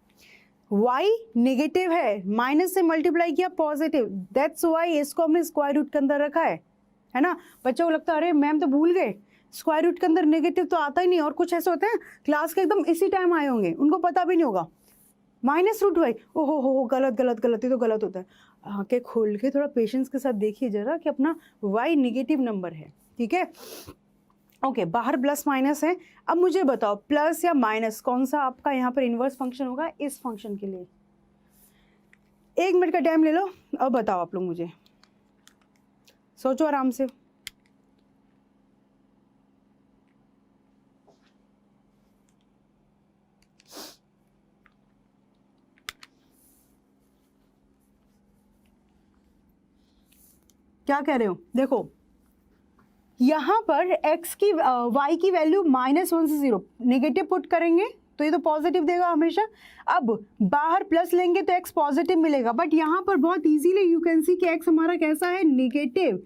[SPEAKER 1] y नेगेटिव है, माइनस से मल्टीप्लाई किया पॉजिटिव, दैट्स वाई इसको हमने स्क्वायर रूट के अंदर रखा है ना। बच्चों को लगता है अरे मैम तो भूल गए, स्क्वायर रूट के अंदर नेगेटिव तो आता ही नहीं। और कुछ ऐसे होते हैं क्लास के एकदम इसी टाइम आए होंगे, उनको पता भी नहीं होगा माइनस रूट वाई, ओहो हो गलत गलत गलत, ये तो गलत होता है। आंखें खोल के थोड़ा पेशेंस के साथ देखिए जरा कि अपना y नेगेटिव नंबर है, ठीक है। ओके, बाहर प्लस माइनस है। अब मुझे बताओ प्लस या माइनस कौन सा आपका यहाँ पर इन्वर्स फंक्शन होगा इस फंक्शन के लिए? 1 मिनट का टाइम ले लो, अब बताओ आप लोग, मुझे सोचो आराम से। क्या कह रहे हो? देखो यहाँ पर x की y की वैल्यू -1 से 0, नेगेटिव पुट करेंगे तो ये तो पॉजिटिव देगा हमेशा। अब बाहर प्लस लेंगे तो x पॉजिटिव मिलेगा, बट यहाँ पर बहुत इजीली यू कैन सी कि x हमारा कैसा है, नेगेटिव।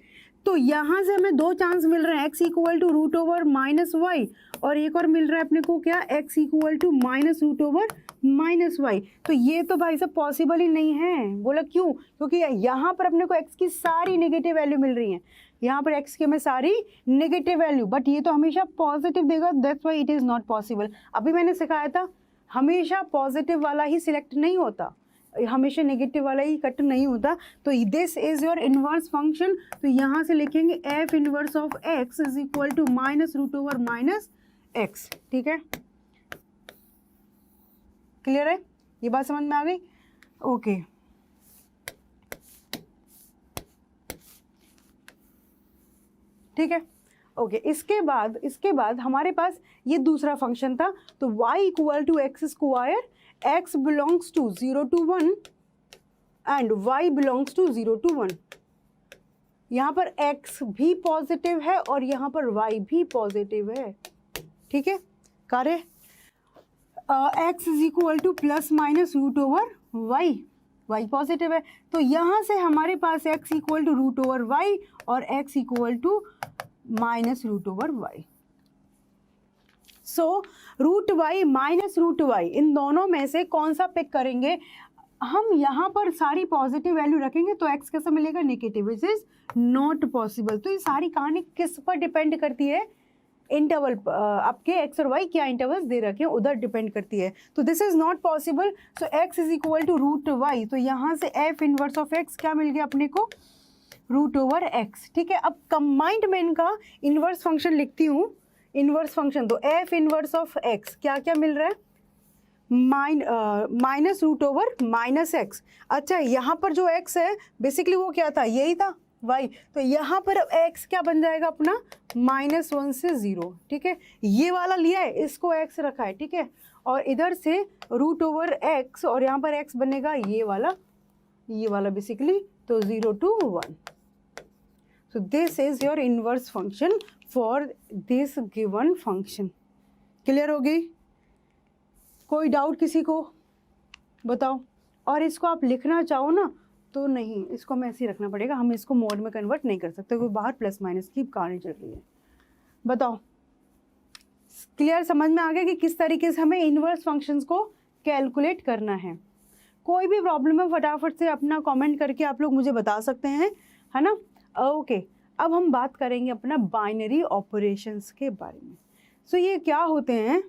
[SPEAKER 1] तो यहाँ से हमें 2 चांस मिल रहे हैं, x equal to root over minus Y, और एक और मिल रहा है अपने को क्या, x equal to minus root over minus Y. तो ये तो भाई साहब पॉसिबल ही नहीं है। बोला क्यों? क्योंकि यहाँ पर अपने को x की सारी नेगेटिव वैल्यू मिल रही है, यहाँ पर x की हमें सारी नेगेटिव वैल्यू, बट ये तो हमेशा पॉजिटिव देगा, that's why it is not possible. अभी मैंने सिखाया था हमेशा पॉजिटिव वाला ही सिलेक्ट नहीं होता, हमेशा नेगेटिव वाला ही कट नहीं होता। तो this is your inverse function. तो यहाँ से लिखेंगे F inverse of x is equal to minus root over minus X, ठीक है। क्लियर है? ये बात समझ में आ गई? ओके ठीक है, ओके। इसके बाद हमारे पास ये दूसरा फंक्शन था, तो y equal to x square, x belongs to 0 to 1 and y belongs to 0 to 1। यहाँ पर x भी पॉजिटिव है और यहाँ पर y भी पॉजिटिव है, ठीक है। कार्य x is equal to plus minus root over y, y positive है, तो यहाँ से हमारे पास x equal to root over y और x equal to minus root over y। So root y minus root y, इन दोनों में से कौन सा पिक करेंगे? हम यहाँ पर सारी पॉजिटिव वैल्यू रखेंगे तो x कैसा मिलेगा, negative, which is not possible. तो ये सारी कहानी किस पर डिपेंड करती है? इंटरवल, आपके x और y क्या इंटरवल्स दे रखे हैं उधर डिपेंड करती है। तो this is not possible, so x is equal to root y। तो यहाँ से f इनवर्स ऑफ x क्या मिल गया अपने को, रूट ओवर x, ठीक है। अब कंबाइंड में इनका इनवर्स फंक्शन लिखती हूँ, इनवर्स फंक्शन। तो f इनवर्स ऑफ x क्या क्या मिल रहा है, minus root over minus X. अच्छा, यहाँ पर जो x है बेसिकली वो क्या था, यही था y। तो यहाँ पर x क्या बन जाएगा अपना, -1 से 0, ठीक है। ये वाला लिया है, इसको x रखा है, ठीक है, और इधर से रूट ओवर x और यहाँ पर x बनेगा ये वाला बेसिकली, तो 0 to 1। So this is your inverse function for this given function। Clear हो गई? कोई डाउट किसी को? बताओ। और इसको आप लिखना चाहो ना तो नहीं, इसको हमें ऐसे ही रखना पड़ेगा, हम इसको मोड में कन्वर्ट नहीं कर सकते क्योंकि बाहर प्लस माइनस की कहानी चल रही है। बताओ, क्लियर? समझ में आ गया कि किस तरीके से हमें इनवर्स फंक्शंस को कैलकुलेट करना है? कोई भी प्रॉब्लम है फटाफट से अपना कमेंट करके आप लोग मुझे बता सकते हैं, है ना। ओके, अब हम बात करेंगे अपना बाइनरी ऑपरेशंस के बारे में। सो ये क्या होते हैं?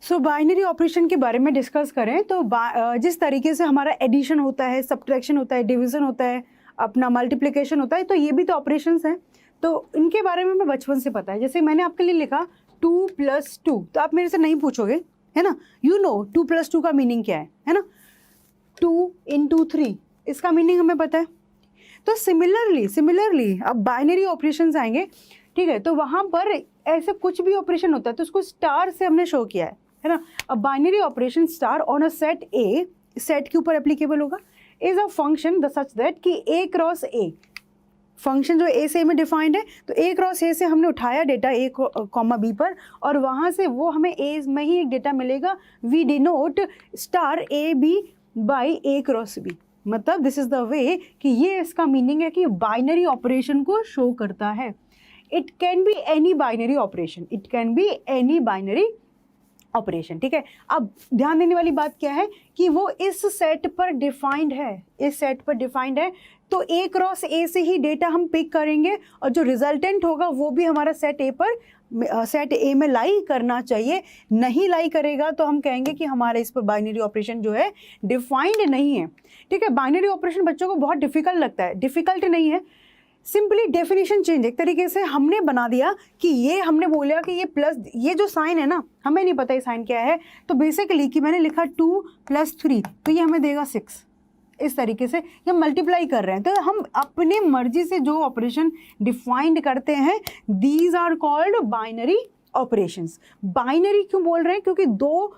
[SPEAKER 1] सो बाइनरी ऑपरेशन के बारे में डिस्कस करें तो जिस तरीके से हमारा एडिशन होता है, सब्ट्रैक्शन होता है, डिवीज़न होता है, अपना मल्टीप्लिकेशन होता है, तो ये भी तो ऑपरेशंस हैं। तो इनके बारे में मैं बचपन से पता है। जैसे मैंने आपके लिए लिखा 2 + 2, तो आप मेरे से नहीं पूछोगे, है ना, यू नो 2 + 2 का मीनिंग क्या है ना। 2 into 3, इसका मीनिंग हमें पता है। तो सिमिलरली अब बाइनरी ऑपरेशंस आएंगे, ठीक है, तो वहाँ पर ऐसे कुछ भी ऑपरेशन होता है तो उसको स्टार से हमने शो किया है ना। अब binary operation star on a set A, set के ऊपर एप्लीकेबल होगा, is a function the such that कि ए क्रॉस ए, फंक्शन जो ए से ए में डिफाइंड है, तो ए क्रॉस ए से हमने उठाया डेटा ए कॉमा बी पर, और वहाँ से वो हमें ए में ही एक डेटा मिलेगा। We denote star A B by A cross B, मतलब दिस इज द वे कि ये इसका मीनिंग है कि बाइनरी ऑपरेशन को शो करता है। It can be any binary operation, it can be any binary operation, ठीक है। अब ध्यान देने वाली बात क्या है कि वो इस सेट पर डिफाइंड है, इस सेट पर डिफाइंड है, तो ए क्रॉस ए से ही डेटा हम पिक करेंगे और जो रिजल्टेंट होगा वो भी हमारा सेट ए पर, सेट ए में लाई करना चाहिए। नहीं लाई करेगा तो हम कहेंगे कि हमारे इस पर बाइनरी ऑपरेशन जो है डिफाइंड नहीं है, ठीक है। बाइनरी ऑपरेशन बच्चों को बहुत डिफिकल्ट लगता है, डिफिकल्ट नहीं है, सिंपली डेफिनेशन चेंज एक तरीके से हमने बना दिया कि ये हमने बोला कि ये प्लस, ये जो साइन है ना, हमें नहीं पता ये साइन क्या है, तो बेसिकली कि मैंने लिखा 2 + 3 तो ये हमें देगा 6, इस तरीके से ये मल्टीप्लाई कर रहे हैं। तो हम अपने मर्जी से जो ऑपरेशन डिफाइंड करते हैं, these are called binary operations. Binary क्यों बोल रहे हैं? क्योंकि दो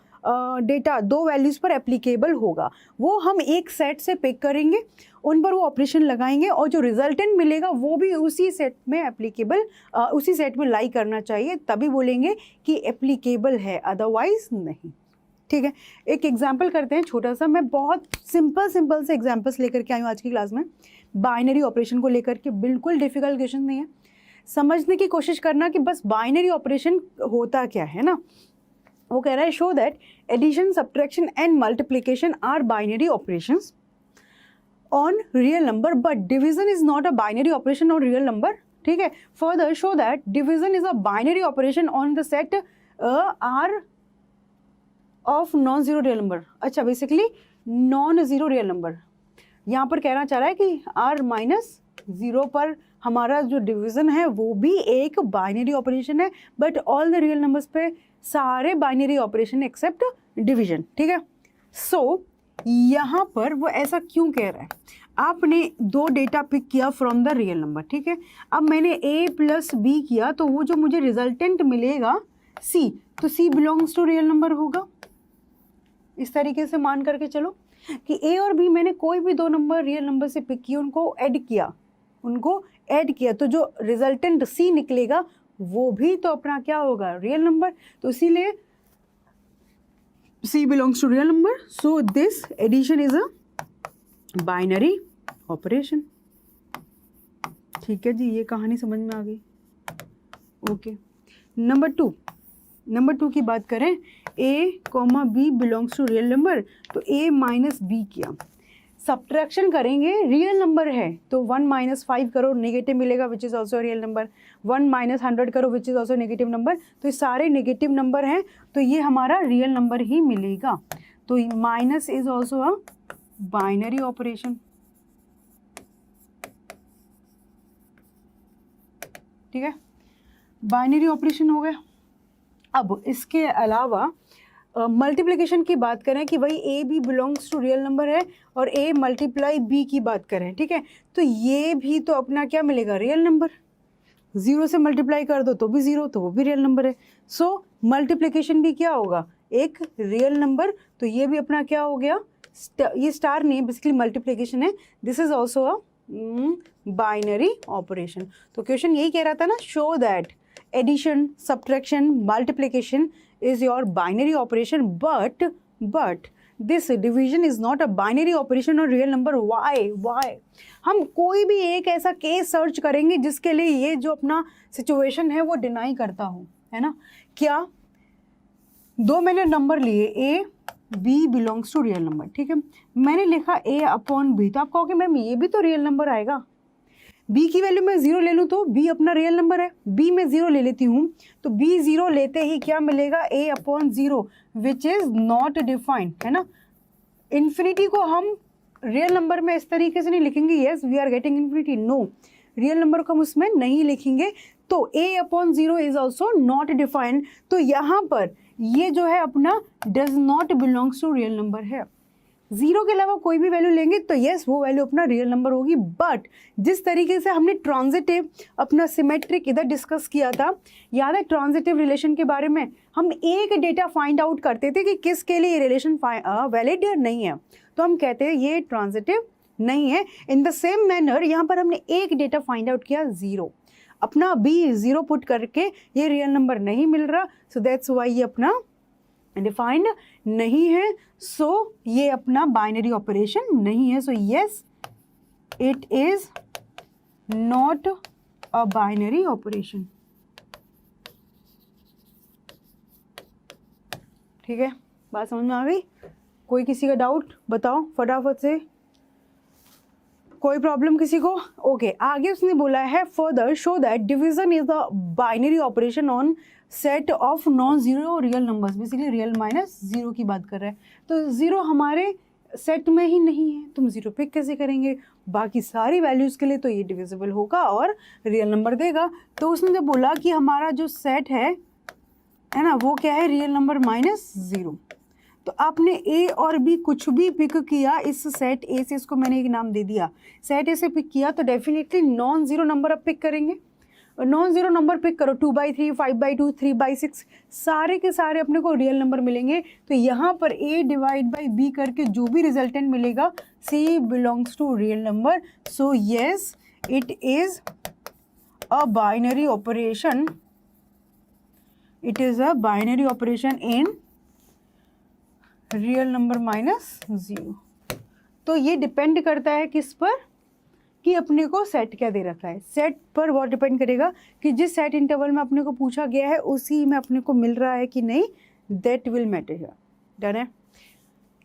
[SPEAKER 1] डेटा दो वैल्यूज़ पर एप्लीकेबल होगा, वो हम एक सेट से पिक करेंगे, उन पर वो ऑपरेशन लगाएंगे और जो रिजल्टेंट मिलेगा वो भी उसी सेट में एप्लीकेबल, उसी सेट में लाई करना चाहिए, तभी बोलेंगे कि एप्लीकेबल है, अदरवाइज नहीं, ठीक है। एक एग्जाम्पल करते हैं छोटा सा, मैं बहुत सिंपल से एग्जाम्पल्स लेकर के आई हूँ आज की क्लास में, बाइनरी ऑपरेशन को लेकर के, बिल्कुल डिफिकल्ट क्वेश्चन नहीं है, समझने की कोशिश करना कि बस बाइनरी ऑपरेशन होता क्या है ना। वो कह रहा है show that addition, subtraction and multiplication are binary operations on real number but division is not a binary operation on real number, ठीक है। Further show that division is a binary operation on the set R of non zero real number. अच्छा, basically non zero real number यहाँ पर कहना चाह रहा है कि r-0 पर हमारा जो डिवीज़न है वो भी एक बाइनरी ऑपरेशन है, but all the real numbers पे सारे बाइनरी ऑपरेशन एक्सेप्ट डिवीजन, ठीक है। सो यहाँ पर वो ऐसा क्यों कह रहा है? आपने दो डेटा पिक किया फ्रॉम द रियल नंबर, ठीक है। अब मैंने a + b किया, तो वो जो मुझे रिजल्टेंट मिलेगा c, तो c belongs to real number होगा। इस तरीके से मान करके चलो कि a और b मैंने कोई भी दो नंबर रियल नंबर से पिक किए, उनको ऐड किया, तो जो रिजल्टेंट c निकलेगा वो भी तो अपना क्या होगा, रियल नंबर। तो इसीलिए c belongs to real number, so this addition is a binary operation, ठीक है जी। ये कहानी समझ में आ गई, ओके। नंबर टू की बात करें, a, b belongs to real number, तो a - b किया, सब्ट्रैक्शन करेंगे, रियल नंबर है तो 1 - 5 करो, नेगेटिव मिलेगा which is also real number, 1 - 100 करो which is also negative number, तो ये सारे नेगेटिव नंबर हैं, तो ये हमारा रियल नंबर ही मिलेगा। तो minus is also a binary operation, ठीक है, बाइनरी ऑपरेशन हो गया। अब इसके अलावा मल्टीप्लिकेशन की बात करें कि भाई a b belongs to real number है और a × b की बात करें, ठीक है, तो ये भी तो अपना क्या मिलेगा, रियल नंबर। 0 से मल्टीप्लाई कर दो तो भी 0, तो वो भी रियल नंबर है। सो मल्टीप्लिकेशन भी क्या होगा, एक रियल नंबर, तो ये भी अपना क्या हो गया, ये स्टार नहीं है, बेसिकली मल्टीप्लिकेशन है, this is also a binary operation. तो क्वेश्चन यही कह रहा था ना, show that addition, subtraction, multiplication is your binary operation, but this division is not a binary operation on real number. why? हम कोई भी एक ऐसा केस सर्च करेंगे जिसके लिए ये जो अपना सिचुएशन है वो डिनाई करता हो, है ना। क्या, दो मैंने नंबर लिए, a b belongs to real number, ठीक है, मैंने लिखा a/b, तो आप कहोगे मैम ये भी तो रियल नंबर आएगा, b की वैल्यू मैं 0 ले लूँ तो b अपना रियल नंबर है, b में 0 ले लेती हूँ, तो b 0 लेते ही क्या मिलेगा, a/0 which is not defined, है ना। इन्फिनिटी को हम रियल नंबर में इस तरीके से नहीं लिखेंगे, yes we are getting infinity, no, real number को हम उसमें नहीं लिखेंगे, तो a/0 is also not defined. तो यहाँ पर ये जो है अपना does not belongs to real number है। जीरो के अलावा कोई भी वैल्यू लेंगे तो यस वो वैल्यू अपना रियल नंबर होगी। बट जिस तरीके से हमने ट्रांजिटिव अपना सिमेट्रिक इधर डिस्कस किया था, याद है ट्रांजिटिव रिलेशन के बारे में, हम एक डेटा फाइंड आउट करते थे कि किसके लिए ये रिलेशन वैलिड या नहीं है, तो हम कहते हैं ये ट्रांजिटिव नहीं है। इन द सेम मैनर यहाँ पर हमने एक डेटा फाइंड आउट किया जीरो, अपना बी जीरो पुट करके ये रियल नंबर नहीं मिल रहा, सो दैट्स वाई ये अपना डिफाइंड नहीं है, सो ये अपना बाइनरी ऑपरेशन नहीं है। So yes it is not a binary operation. ठीक है, बात समझ में आ गई? कोई किसी का डाउट बताओ फटाफट से, कोई प्रॉब्लम किसी को? ओके आगे उसने बोला है further show that division is the binary operation on set of non zero real numbers. Basically real minus zero की बात कर रहा है, तो जीरो हमारे सेट में ही नहीं है, तुम जीरो पिक कैसे करेंगे? बाकी सारी वैल्यूज़ के लिए तो ये डिविजिबल होगा और रियल नंबर देगा। तो उसने जब बोला कि हमारा जो सेट है ना वो क्या है, रियल नंबर माइनस जीरो, तो आपने ए और बी कुछ भी पिक किया इस सेट ए से, इसको मैंने एक नाम दे दिया, सेट ए से पिक किया तो डेफिनेटली नॉन जीरो नंबर आप पिक करेंगे। नॉन जीरो नंबर पिक करो, 2/3, 5/2, 3/6, सारे के सारे अपने को रियल नंबर मिलेंगे। तो यहाँ पर a डिवाइड बाई बी करके जो भी रिजल्टेंट मिलेगा c belongs to real number. So yes it is a binary operation, it is a binary operation in real number minus zero. तो ये डिपेंड करता है किस पर, कि अपने को सेट क्या दे रखा है। सेट पर बहुत डिपेंड करेगा कि जिस सेट इंटरवल में अपने को पूछा गया है उसी में अपने को मिल रहा है कि नहीं, that will matter here. Done है?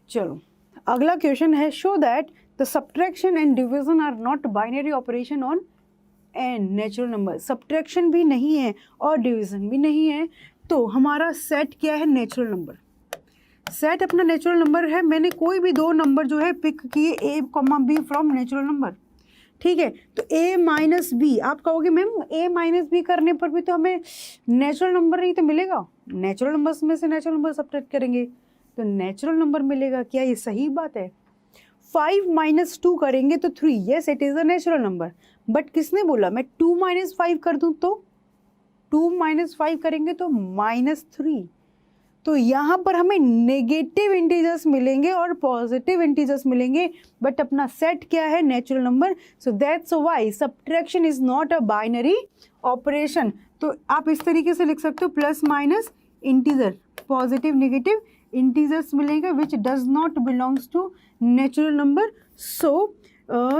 [SPEAKER 1] चलो अगला क्वेश्चन है show that the subtraction and division are not binary operation on N natural number. Subtraction भी नहीं है और डिवीजन भी नहीं है, तो हमारा सेट क्या है, नेचुरल नंबर। सेट अपना नेचुरल नंबर है, मैंने कोई भी दो नंबर जो है पिक किए a, b from natural number. ठीक है, तो a माइनस बी, आप कहोगे मैम a माइनस बी करने पर भी तो हमें नेचुरल नंबर नहीं तो मिलेगा, नेचुरल नंबर्स में से नेचुरल नंबर सब्ट्रैक्ट करेंगे तो नेचुरल नंबर मिलेगा। क्या ये सही बात है? 5 - 2 करेंगे तो 3, yes it is a natural number. But किसने बोला मैं 2 - 5 कर दूँ तो 2 - 5 करेंगे तो -3, तो यहाँ पर हमें नेगेटिव इंटीजर्स मिलेंगे और पॉजिटिव इंटीजर्स मिलेंगे, बट अपना सेट क्या है, natural number. So that's why subtraction is not a binary operation. तो आप इस तरीके से लिख सकते हो plus minus integer, positive negative integers मिलेंगे which does not belongs to natural number. So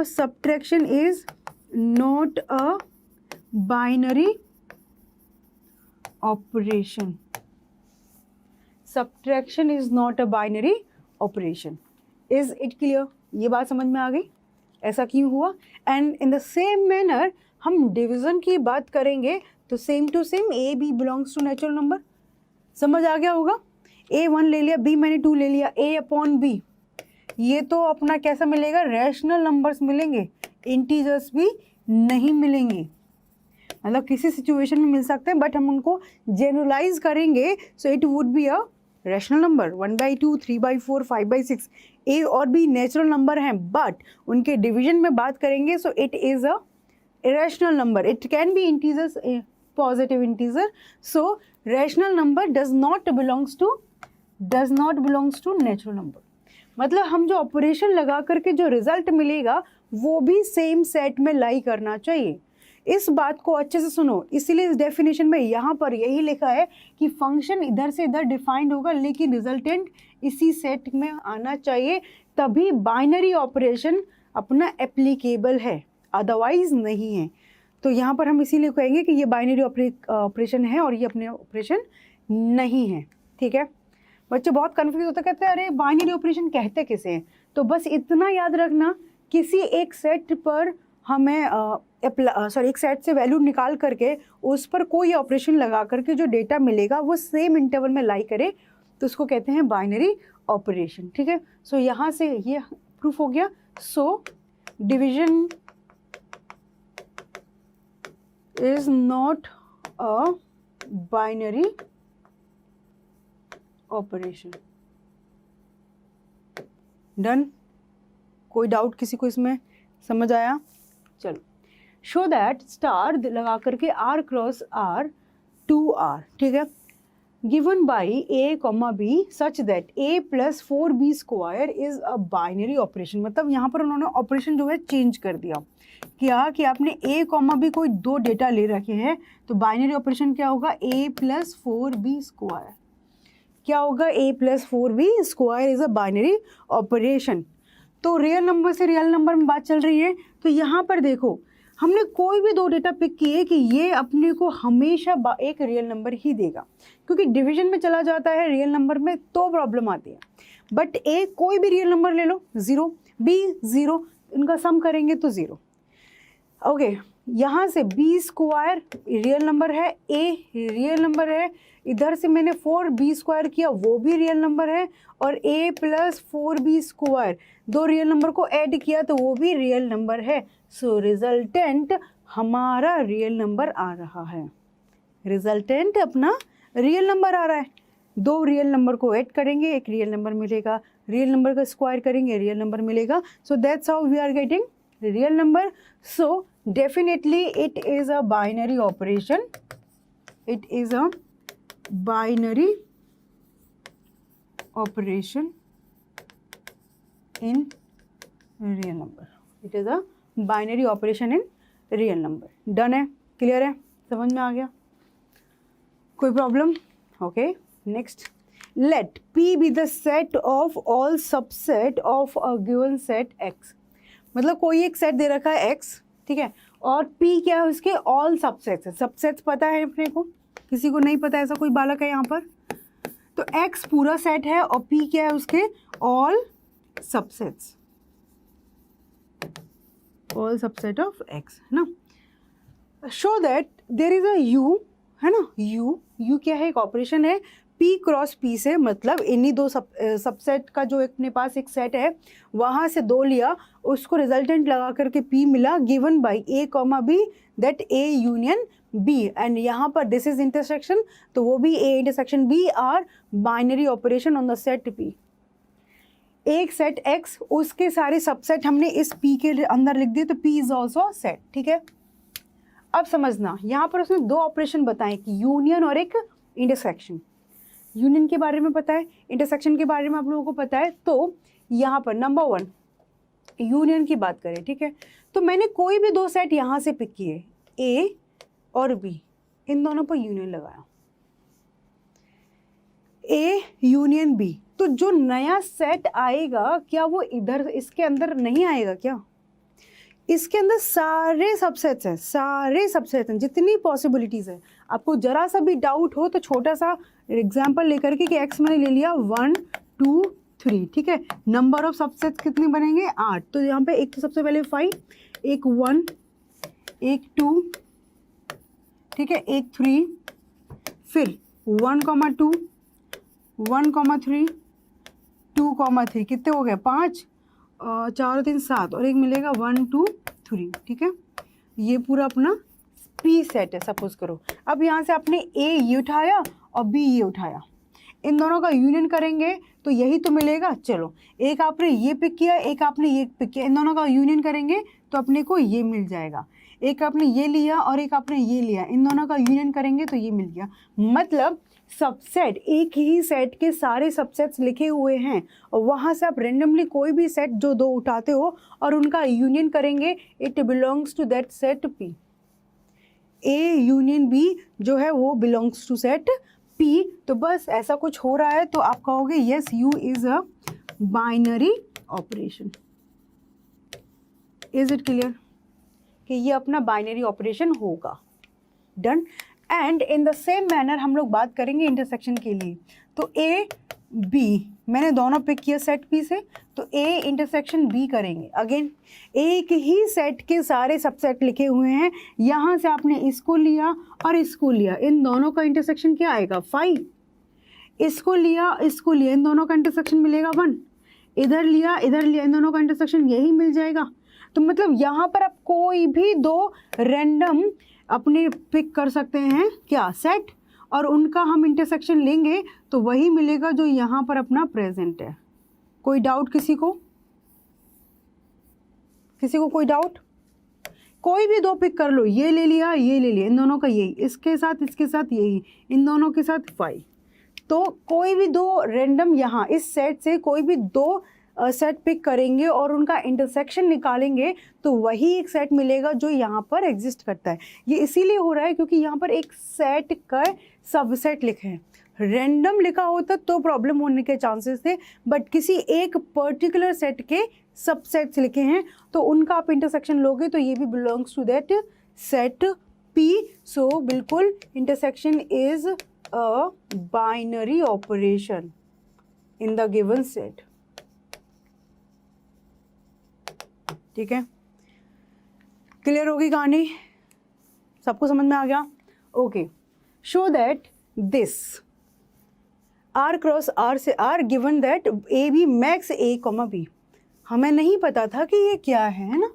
[SPEAKER 1] subtraction is not a binary operation. Subtraction is not a binary operation. Is it clear? ये बात समझ में आ गई ऐसा क्यों हुआ? And in the same manner हम डिवीजन की बात करेंगे तो same to same A B belongs to natural number. समझ आ गया होगा? ए 1 ले लिया, बी मैंने 2 ले लिया, a अपॉन बी, ये तो अपना कैसा मिलेगा, रैशनल नंबर्स मिलेंगे, इंटीजर्स भी नहीं मिलेंगे। मतलब किसी सिचुएशन में मिल सकते हैं बट हम उनको जनरलाइज करेंगे, so it would be a rational number 1/2, 3/4, 5/6। ए और बी नेचुरल नंबर हैं बट उनके डिवीजन में बात करेंगे so it is a irrational number. It can be integers, a positive integer. So rational number does not belongs to natural number. मतलब हम जो ऑपरेशन लगा करके जो रिजल्ट मिलेगा वो भी सेम सेट में लाई करना चाहिए। इस बात को अच्छे से सुनो, इसीलिए इस डेफिनेशन में यहाँ पर यही लिखा है कि फंक्शन इधर से इधर डिफाइंड होगा लेकिन रिजल्टेंट इसी सेट में आना चाहिए, तभी बाइनरी ऑपरेशन अपना एप्लीकेबल है, अदरवाइज नहीं है। तो यहाँ पर हम इसीलिए कहेंगे कि ये बाइनरी ऑपरेशन है और ये अपने ऑपरेशन नहीं है। ठीक है, बच्चे बहुत कंफ्यूज होते कहते हैं अरे बाइनरी ऑपरेशन कहते किसे हैं? तो बस इतना याद रखना, किसी एक सेट पर हमें एक सेट से वैल्यू निकाल करके उस पर कोई ऑपरेशन लगा करके जो डेटा मिलेगा वो सेम इंटरवल में लाई करे तो उसको कहते हैं बाइनरी ऑपरेशन। ठीक है, सो यहाँ से ये प्रूफ हो गया। So division is not a binary operation. Done, कोई डाउट किसी को इसमें, समझ आया? चलो, शो दैट स्टार लगा करके R क्रॉस R 2R, ठीक है, given by A, B such that A plus 4B square is a binary operation. मतलब यहाँ पर उन्होंने ऑपरेशन जो है चेंज कर दिया। क्या कि आपने A, B कोई दो डेटा ले रखे हैं, तो बाइनरी ऑपरेशन क्या होगा? A plus 4B square. क्या होगा? A plus 4B square is a binary operation. तो रियल नंबर से रियल नंबर में बात चल रही है। तो यहाँ पर देखो, हमने कोई भी दो डेटा पिक किए कि ये अपने को हमेशा एक रियल नंबर ही देगा, क्योंकि डिवीजन में चला जाता है रियल नंबर में तो प्रॉब्लम आती है। बट ए कोई भी रियल नंबर ले लो, 0, B 0, इनका सम करेंगे तो 0। ओके, यहाँ से B स्क्वायर रियल नंबर है, A रियल नंबर है, इधर से मैंने 4B स्क्वायर किया, वो भी रियल नंबर है, और A प्लस 4B स्क्वायर दो रियल नंबर को ऐड किया तो वो भी रियल नंबर है। सो रिजल्टेंट हमारा रियल नंबर आ रहा है, रिजल्टेंट अपना रियल नंबर आ रहा है। दो रियल नंबर को ऐड करेंगे, एक रियल नंबर मिलेगा, रियल नंबर का स्क्वायर करेंगे, रियल नंबर मिलेगा। So that's how we are getting real number. So definitely it is a binary operation, it is a binary operation in real number, it is a binary operation in real number। Done है, क्लियर है, समझ में आ गया, कोई problem? Okay, next, let P be the set of all subset of a given set X। मतलब कोई एक सेट दे रखा है X, ठीक है, और P क्या है उसके? ऑल सबसेट्स है। सबसेट्स पता है अपने को? किसी को नहीं पता? ऐसा कोई बालक है यहाँ पर? तो X पूरा सेट है और P क्या है उसके? All subsets, all subset of X, है ना। Show that there is a U, है ना, U क्या है? एक ऑपरेशन है P क्रॉस P से, मतलब इन्हीं दो सबसेट का जो अपने पास एक सेट है वहाँ से दो लिया, उसको रिजल्टेंट लगा करके P मिला, given by A, B that A union B, and यहाँ पर दिस इज इंटरसेक्शन, तो वो भी A intersection B are binary operation on the set P। एक सेट X, उसके सारे सबसेट हमने इस P के अंदर लिख दिए, तो P इज ऑल्सो सेट, ठीक है। अब समझना, यहाँ पर उसने दो ऑपरेशन बताए कि यूनियन और एक इंटरसेक्शन। यूनियन के बारे में पता है, इंटरसेक्शन के बारे में आप लोगों को पता है। तो यहाँ पर नंबर 1 यूनियन की बात करें, ठीक है, तो मैंने कोई भी दो सेट यहाँ से पिक किए, A और B, इन दोनों पर यूनियन लगाया, A यूनियन B, तो जो नया सेट आएगा क्या वो इधर इसके अंदर नहीं आएगा क्या? इसके अंदर सारे सबसेट्स हैं, सारे सबसेट्स हैं, जितनी पॉसिबिलिटीज़ है। आपको जरा सा भी डाउट हो तो छोटा सा एग्जांपल लेकर के कि X मैंने ले लिया 1 2 3, ठीक है, नंबर ऑफ सबसेट्स कितने बनेंगे? 8। तो यहाँ पे एक तो सबसे पहले 5, एक 1, एक 2, ठीक है, एक 3, फिर 1, 2, 1, 3, 2, 3, कितने हो गए? 5, 4 3 7, और एक मिलेगा 1 2 3, ठीक है। ये पूरा अपना P सेट है, सपोज करो। अब यहाँ से आपने A ये उठाया और B ये उठाया, इन दोनों का यूनियन करेंगे तो यही तो मिलेगा। चलो, एक आपने ये पिक किया, एक आपने ये पिक किया, इन दोनों का यूनियन करेंगे तो अपने को ये मिल जाएगा। एक आपने ये लिया और एक आपने ये लिया, इन दोनों का यूनियन करेंगे तो ये मिल गया। मतलब सबसेट, एक ही सेट के सारे सबसेट्स लिखे हुए हैं और वहाँ से आप रेंडमली कोई भी सेट जो दो उठाते हो और उनका यूनियन करेंगे, it belongs to that set P। A union B जो है वो बिलोंग्स टू सेट P। तो बस ऐसा कुछ हो रहा है तो आप कहोगे yes U is a binary operation. Is it clear कि ये अपना बाइनरी ऑपरेशन होगा? Done. And in the same manner हम लोग बात करेंगे इंटरसेक्शन के लिए। तो A B मैंने दोनों पिक किया सेट P से, तो A इंटरसेक्शन B करेंगे। अगेन एक ही सेट के सारे सबसेट लिखे हुए हैं, यहाँ से आपने इसको लिया और इसको लिया, इन दोनों का इंटरसेक्शन क्या आएगा? 5। इसको लिया, इन दोनों का इंटरसेक्शन मिलेगा 1। इधर लिया, इन दोनों का इंटरसेक्शन यही मिल जाएगा। तो मतलब यहाँ पर आप कोई भी दो रैंडम अपने पिक कर सकते हैं क्या? सेट, और उनका हम इंटरसेक्शन लेंगे तो वही मिलेगा जो यहाँ पर अपना प्रेजेंट है। कोई डाउट किसी को? किसी को कोई डाउट? कोई भी दो पिक कर लो, ये ले लिया, ये ले लिया, इन दोनों का यही, इसके साथ यही, इन दोनों के साथ 5। तो कोई भी दो रैंडम यहाँ इस सेट से कोई भी दो सेट पिक करेंगे और उनका इंटरसेक्शन निकालेंगे तो वही एक सेट मिलेगा जो यहाँ पर एग्जिस्ट करता है। ये इसीलिए हो रहा है क्योंकि यहाँ पर एक सेट का सबसेट लिखे हैं। रैंडम लिखा होता तो प्रॉब्लम होने के चांसेस थे, बट किसी एक पर्टिकुलर सेट के सबसेट्स लिखे हैं तो उनका आप इंटरसेक्शन लोगे तो ये भी belongs to that set P. So बिल्कुल intersection is a binary operation in the given set. ठीक है, क्लियर होगी कहानी? सबको समझ में आ गया? Okay, show that this R cross R से R given that A B max A, B। हमें नहीं पता था कि ये क्या है ना,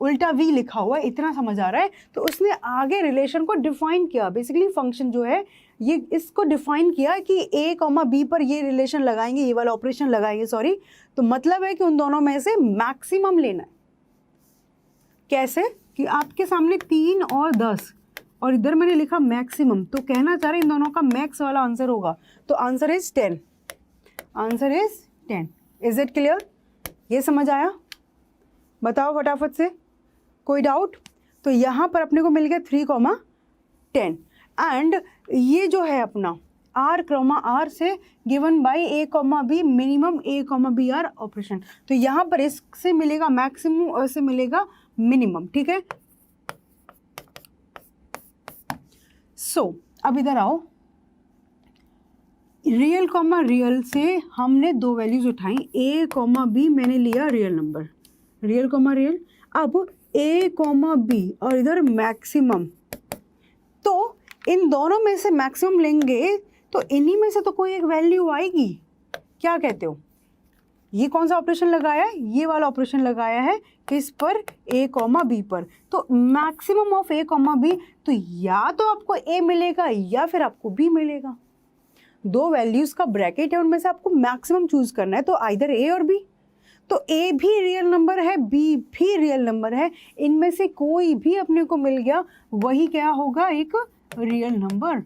[SPEAKER 1] उल्टा V लिखा हुआ है, इतना समझ आ रहा है। तो उसने आगे रिलेशन को डिफाइन किया, बेसिकली फंक्शन जो है ये इसको डिफाइन किया कि A, B पर ये रिलेशन लगाएंगे, ये वाला ऑपरेशन लगाएंगे, सॉरी। तो मतलब है कि उन दोनों में से मैक्सिमम लेना है। कैसे? कि आपके सामने 3 और 10 और इधर मैंने लिखा मैक्सिमम, तो कहना चाह रहे इन दोनों का मैक्स वाला आंसर होगा, तो answer is 10। Answer is 10। Is it clear? ये समझ आया? बताओ फटाफट से, कोई डाउट? तो यहाँ पर अपने को मिल गया 3, 10 एंड ये जो है अपना R, R से given by A, B minimum A, B R operation. तो यहाँ पर इससे मिलेगा मैक्सिमम और इससे मिलेगा मिनिमम। ठीक है, सो अब इधर आओ, रियल कॉमा रियल से हमने दो वैल्यूज उठाई, A, B मैंने लिया real number, real comma real. अब A, B और इधर मैक्सिमम, तो इन दोनों में से मैक्सिमम लेंगे तो इन्हीं में से तो कोई एक वैल्यू आएगी। क्या कहते हो? ये कौन सा ऑपरेशन लगाया है? ये वाला ऑपरेशन लगाया है किस पर? A, B पर। तो मैक्सिमम ऑफ A, B, तो या तो आपको A मिलेगा या फिर आपको B मिलेगा। दो वैल्यूज का ब्रैकेट है, उनमें से आपको मैक्सिमम चूज करना है, तो आइदर A और B। तो A भी रियल नंबर है, B भी रियल नंबर है, इनमें से कोई भी अपने को मिल गया, वही क्या होगा? एक रियल नंबर।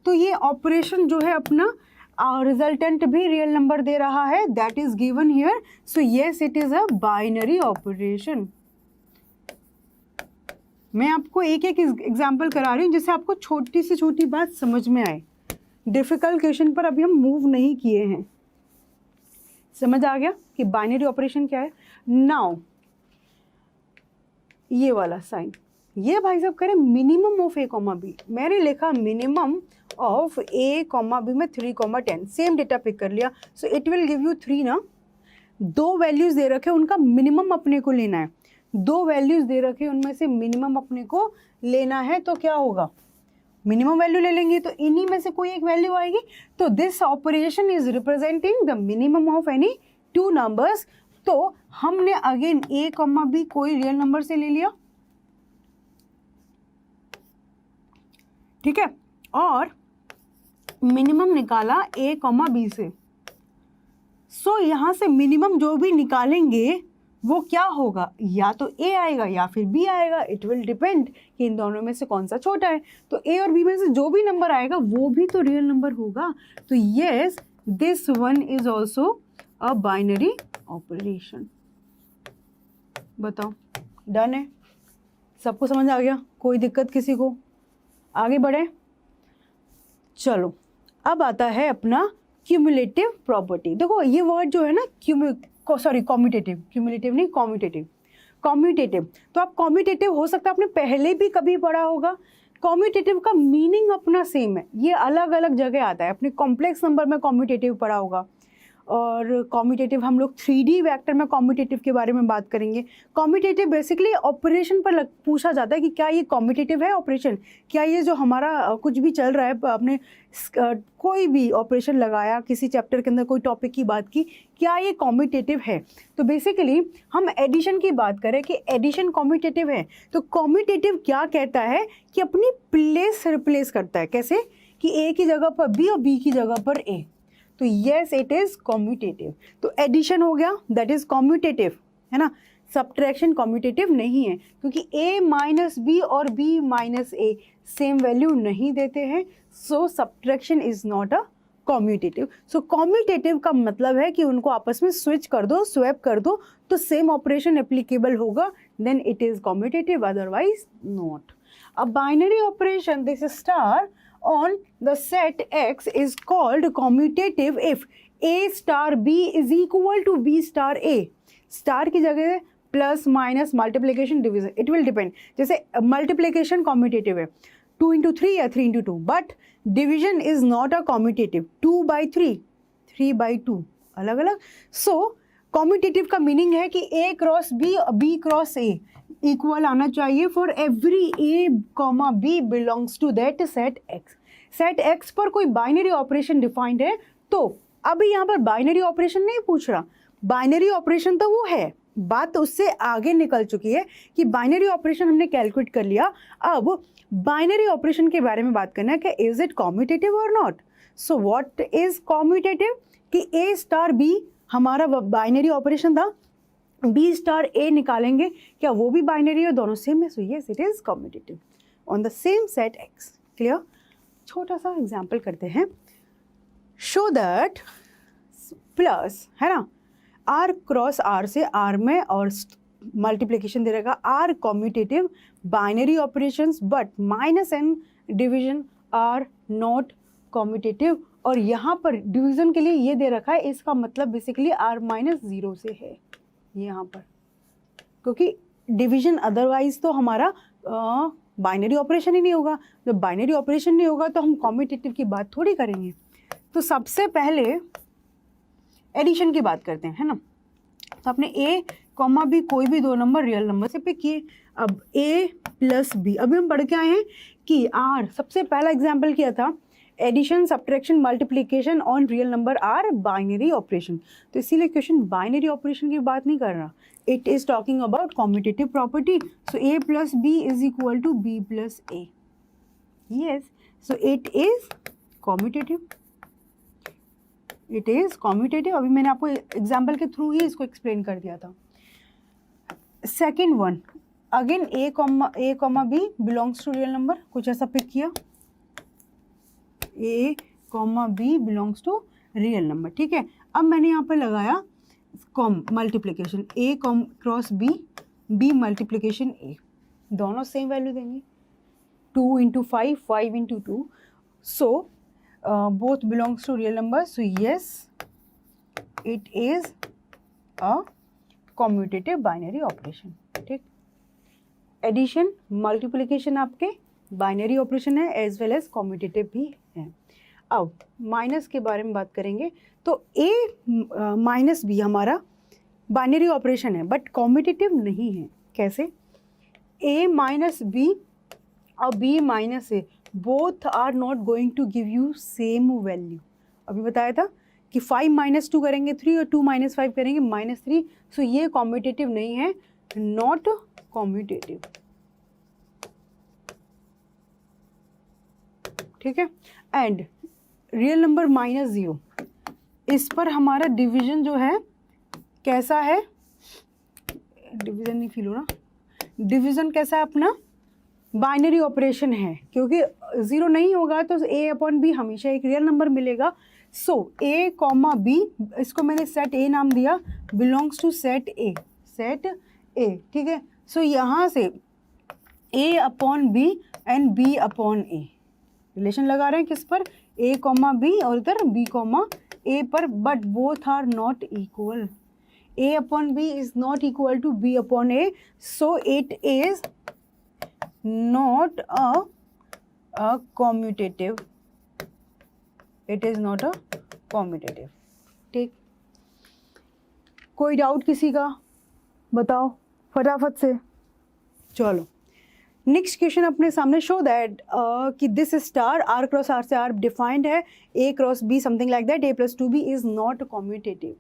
[SPEAKER 1] तो ये ऑपरेशन जो है अपना रिजल्टेंट भी रियल नंबर दे रहा है, that is given here. So yes, it is a binary operation. मैं आपको एक एक एग्जांपल करा रही हूँ जिससे आपको छोटी से छोटी बात समझ में आए। डिफिकल्ट क्वेश्चन पर अभी हम मूव नहीं किए हैं। समझ आ गया कि बाइनरी ऑपरेशन क्या है? नाउ ये वाला साइन, ये भाई साहब करें मिनिमम ऑफ A, B। मैंने लिखा मिनिमम ऑफ A, B में 3, 10, सेम डेटा पिक कर लिया, so it will give you 3 ना। दो वैल्यूज दे रखे, उनका मिनिमम अपने को लेना है। दो वैल्यूज दे रखे, उनमें से मिनिमम अपने को लेना है, तो क्या होगा? मिनिमम वैल्यू ले लेंगे तो इन्हीं में से कोई एक वैल्यू आएगी। तो this operation is representing the minimum of any two numbers. तो हमने अगेन A, B कोई रियल नंबर से ले लिया, ठीक है, और मिनिमम निकाला A, B से। सो यहाँ से मिनिमम जो भी निकालेंगे वो क्या होगा? या तो A आएगा या फिर B आएगा, इट विल डिपेंड कि इन दोनों में से कौन सा छोटा है। तो A और B में से जो भी नंबर आएगा वो भी तो रियल नंबर होगा। तो yes, this one is also a binary operation. बताओ, डन है? सबको समझ आ गया? कोई दिक्कत किसी को? आगे बढ़े, चलो। अब आता है अपना क्यूमुलेटिव प्रॉपर्टी। देखो ये वर्ड जो है ना, कॉम्यूटेटिव, क्यूमुलेटिव नहीं, कॉम्यूटेटिव। तो आप कॉम्यूटेटिव हो सकता है आपने पहले भी कभी पढ़ा होगा। कॉम्यूटेटिव का मीनिंग अपना सेम है, ये अलग अलग जगह आता है। अपने कॉम्प्लेक्स नंबर में कॉम्यूटेटिव पढ़ा होगा, और कॉम्यूटेटिव हम लोग 3D वेक्टर में कॉम्यूटेटिव के बारे में बात करेंगे। कॉम्यूटेटिव बेसिकली ऑपरेशन पर पूछा जाता है कि क्या ये कॉम्यूटेटिव है ऑपरेशन, क्या ये जो हमारा कुछ भी चल रहा है, आपने कोई भी ऑपरेशन लगाया, किसी चैप्टर के अंदर कोई टॉपिक की बात की, क्या ये कॉम्यूटेटिव है। तो बेसिकली हम एडिशन की बात करें कि एडिशन कॉम्यूटेटिव है, तो कॉम्यूटेटिव क्या कहता है कि अपनी प्लेस रिप्लेस करता है। कैसे? कि A की जगह पर B और B की जगह पर A। तो यस, इट इज कॉम्यूटेटिव। तो एडिशन हो गया, दैट इज कॉम्यूटेटिव, है ना। सब्ट्रैक्शन कॉम्यूटेटिव नहीं है क्योंकि a माइनस बी और b minus A same value नहीं देते हैं, so subtraction is not a commutative. So commutative का मतलब है कि उनको आपस में स्विच कर दो, स्वैप कर दो तो सेम ऑपरेशन एप्लीकेबल होगा, then it is commutative, otherwise not. A binary operation this star on the set X is called commutative if A star B is equal to B star A। Star की जगह plus minus multiplication division, it will depend. जैसे मल्टीप्लिकेशन कॉम्यूटेटिव है 2 into 3 या 3 into 2, but division is not a commutative. 2/3, 3/2 अलग अलग। सो कॉम्यूटेटिव का मीनिंग है कि A cross B, B cross A equal आना चाहिए for every A, B belongs to that set X। Set X पर कोई बाइनरी ऑपरेशन डिफाइंड है, तो अभी यहाँ पर बाइनरी ऑपरेशन नहीं पूछ रहा, बाइनरी ऑपरेशन तो वो है, बात उससे आगे निकल चुकी है कि बाइनरी ऑपरेशन हमने कैलकुलेट कर लिया। अब बाइनरी ऑपरेशन के बारे में बात करना है कि इज इट कॉम्यूटेटिव और not. So what is commutative कि A स्टार B हमारा बाइनरी ऑपरेशन था, B स्टार A निकालेंगे, क्या वो भी बाइनरी है, दोनों सेम है, so yes it is commutative on the same set X। Clear? छोटा सा एग्जाम्पल करते हैं। शो दैट प्लस है ना, R क्रॉस R से R में और मल्टीप्लिकेशन दे रहेगा, R commutative binary operations but minus n division are not commutative. और यहाँ पर डिवीजन के लिए ये दे रखा है, इसका मतलब बेसिकली R माइनस 0 से है यहाँ पर, क्योंकि डिवीजन अदरवाइज तो हमारा बाइनरी ऑपरेशन ही नहीं होगा। जब बाइनरी ऑपरेशन नहीं होगा तो हम कॉम्यूटेटिव की बात थोड़ी करेंगे। तो सबसे पहले एडिशन की बात करते हैं, है ना। तो आपने A, B कोई भी दो नंबर रियल नंबर से पिक किए। अब A प्लस B, अभी हम पढ़ के आए हैं कि R, सबसे पहला एग्जाम्पल किया था addition, subtraction, multiplication on real number are binary operation. तो इसीलिए क्वेश्चन बाइनरी ऑपरेशन की बात नहीं कर रहा, it is talking about commutative property. So A plus B is equal to B plus A। Yes, so it is commutative, it is commutative. अभी मैंने आपको एग्जाम्पल के थ्रू ही इसको एक्सप्लेन कर दिया था। Second one, again A, B belongs to real number, कुछ ऐसा पिक किया, A, B belongs to real number, ठीक है। अब मैंने यहाँ पर लगाया multiplication, A cross B, B multiplication A, दोनों सेम वैल्यू देंगे, 2 into 5, 5 into 2, so both belongs to real number, so yes it is a commutative binary operation, ठीक। एडिशन, मल्टीप्लिकेशन आपके बाइनरी ऑपरेशन है एज वेल एज कॉम्यूटेटिव भी है। अब माइनस के बारे में बात करेंगे, तो A माइनस B हमारा बाइनरी ऑपरेशन है बट कॉम्यूटेटिव नहीं है। कैसे? A माइनस B और B minus A both are not going to give you same value. अभी बताया था कि 5 माइनस 2 करेंगे 3 और 2 माइनस 5 करेंगे -3, सो ये कॉम्यूटेटिव नहीं है, नॉट कॉम्यूटेटिव, ठीक है। एंड रियल नंबर -0, इस पर हमारा डिवीजन जो है कैसा है, डिवीजन नहीं फील हो रहा, डिवीजन कैसा है अपना, बाइनरी ऑपरेशन है, क्योंकि 0 नहीं होगा तो A/B हमेशा एक रियल नंबर मिलेगा। सो A, B, इसको मैंने सेट A नाम दिया, belongs to set A, set A, ठीक है। सो यहाँ से A/B एंड B/A रिलेशन लगा रहे हैं किस पर, A, B और इधर B, A पर, but both are not equal. A/B is not equal to B/A, so it is not a commutative, it is not a commutative, ठीक। कोई डाउट किसी का, बताओ फटाफट से। चलो नेक्स्ट क्वेश्चन अपने सामने, शो दैट कि this star R cross R से R डिफाइंड है, A cross B something like that, A plus 2B is not commutative.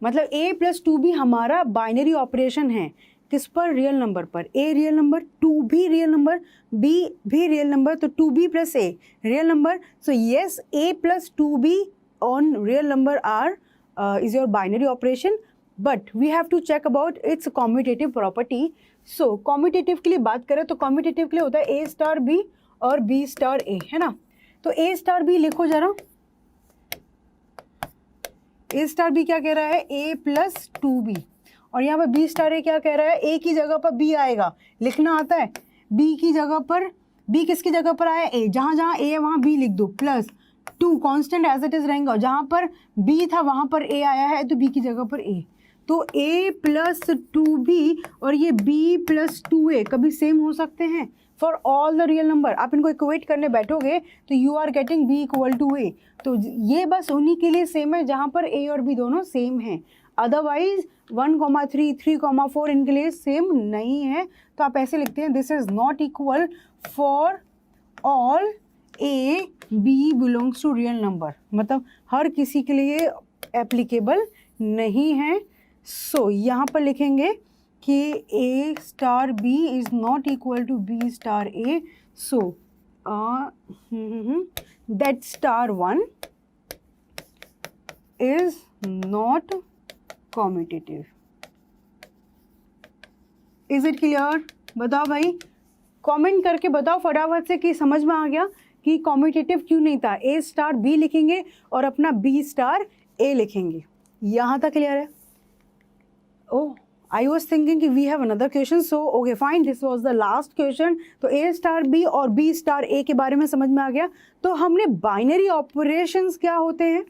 [SPEAKER 1] मतलब A प्लस 2B हमारा बाइनरी ऑपरेशन है, किस पर, रियल नंबर पर। A रियल नंबर, 2 भी रियल नंबर, B भी रियल नंबर, तो 2B plus A real number. So yes, A plus 2B on real number R is your binary operation, but we have to check about its commutative property. So commutative के लिए बात करें तो कॉम्यूटेटिव के लिए होता है ए स्टार बी और बी स्टार ए, है ना. तो ए स्टार बी लिखो जरा. ए स्टार बी क्या कह रहा है, ए प्लस 2b, और यहाँ पर बी स्टार ए क्या कह रहा है, ए की जगह पर बी आएगा. लिखना आता है, बी की जगह पर, बी किसकी जगह पर आया, ए. जहाँ जहाँ ए है वहाँ बी लिख दो, plus 2 constant as it is रहेंगे, और जहाँ पर बी था वहाँ पर ए आया है तो बी की जगह पर ए. तो a प्लस 2b और ये b प्लस 2a कभी सेम हो सकते हैं for all the real number. आप इनको इक्वेट करने बैठोगे तो you are getting b equal to a. तो ये बस उन्हीं के लिए सेम है जहाँ पर a और b दोनों सेम हैं. अदरवाइज 1,3, 3,4 इनके लिए सेम नहीं है. तो आप ऐसे लिखते हैं, this is not equal for all a b belongs to real number. मतलब हर किसी के लिए एप्लीकेबल नहीं है. सो यहाँ पर लिखेंगे कि a star b is not equal to b star a. So that star 1 is not commutative. Is it clear? बताओ भाई, कमेंट करके बताओ फटाफट से कि समझ में आ गया कि कॉम्यूटेटिव क्यों नहीं था. a स्टार b लिखेंगे और अपना b स्टार a लिखेंगे. यहाँ तक क्लियर है? Oh, I was thinking कि we have another question. So okay fine, this was the last question. तो a स्टार b और b स्टार a के बारे में समझ में आ गया. तो हमने बाइनरी ऑपरेशंस क्या होते हैं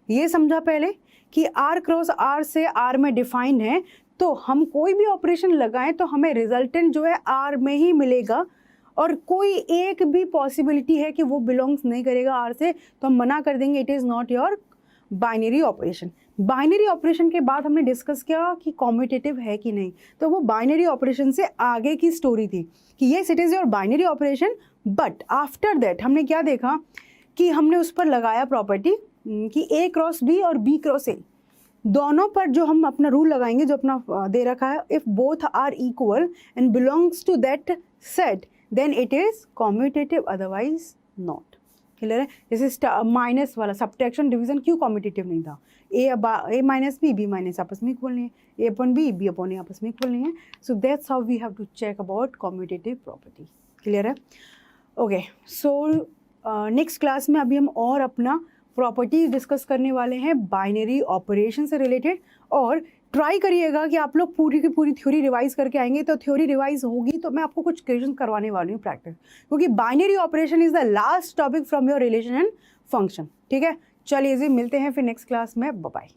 [SPEAKER 1] ये समझा पहले कि r क्रॉस r से r में डिफाइंड है. तो हम कोई भी ऑपरेशन लगाएं तो हमें रिजल्टेंट जो है r में ही मिलेगा, और कोई एक भी पॉसिबिलिटी है कि वो बिलोंग्स नहीं करेगा r से तो हम मना कर देंगे, it is not your binary operation. Binary operation के बाद हमने डिस्कस किया कि कॉम्यूटेटिव है कि नहीं. तो वो बाइनरी ऑपरेशन से आगे की स्टोरी थी कि yes it is your binary operation. But after that हमने क्या देखा कि हमने उस पर लगाया प्रॉपर्टी कि a क्रॉस b और b क्रॉस a दोनों पर जो हम अपना रूल लगाएंगे, जो अपना दे रखा है, if both are equal and belongs to that set then it is commutative, otherwise not. Clear है? जैसे माइनस वाला सब्ट्रैक्शन डिवीजन क्यों कॉम्यूटेटिव नहीं था, a माइनस बी माइनस आपस में इक्वल नहीं है, a upon B upon A आपस में इक्वल नहीं है. So that's how we have to check about commutative property. Clear है? ओके. सो नेक्स्ट क्लास में अभी हम और अपना प्रॉपर्टीज डिस्कस करने वाले हैं बाइनरी ऑपरेशन से रिलेटेड. और ट्राई करिएगा कि आप लोग पूरी की पूरी थ्योरी रिवाइज करके आएंगे. तो थ्योरी रिवाइज होगी तो मैं आपको कुछ क्वेश्चन करवाने वाली हूँ प्रैक्टिस, क्योंकि binary operation is the last topic from your relation and function. ठीक है, चलिए जी मिलते हैं फिर नेक्स्ट क्लास में. Bye bye.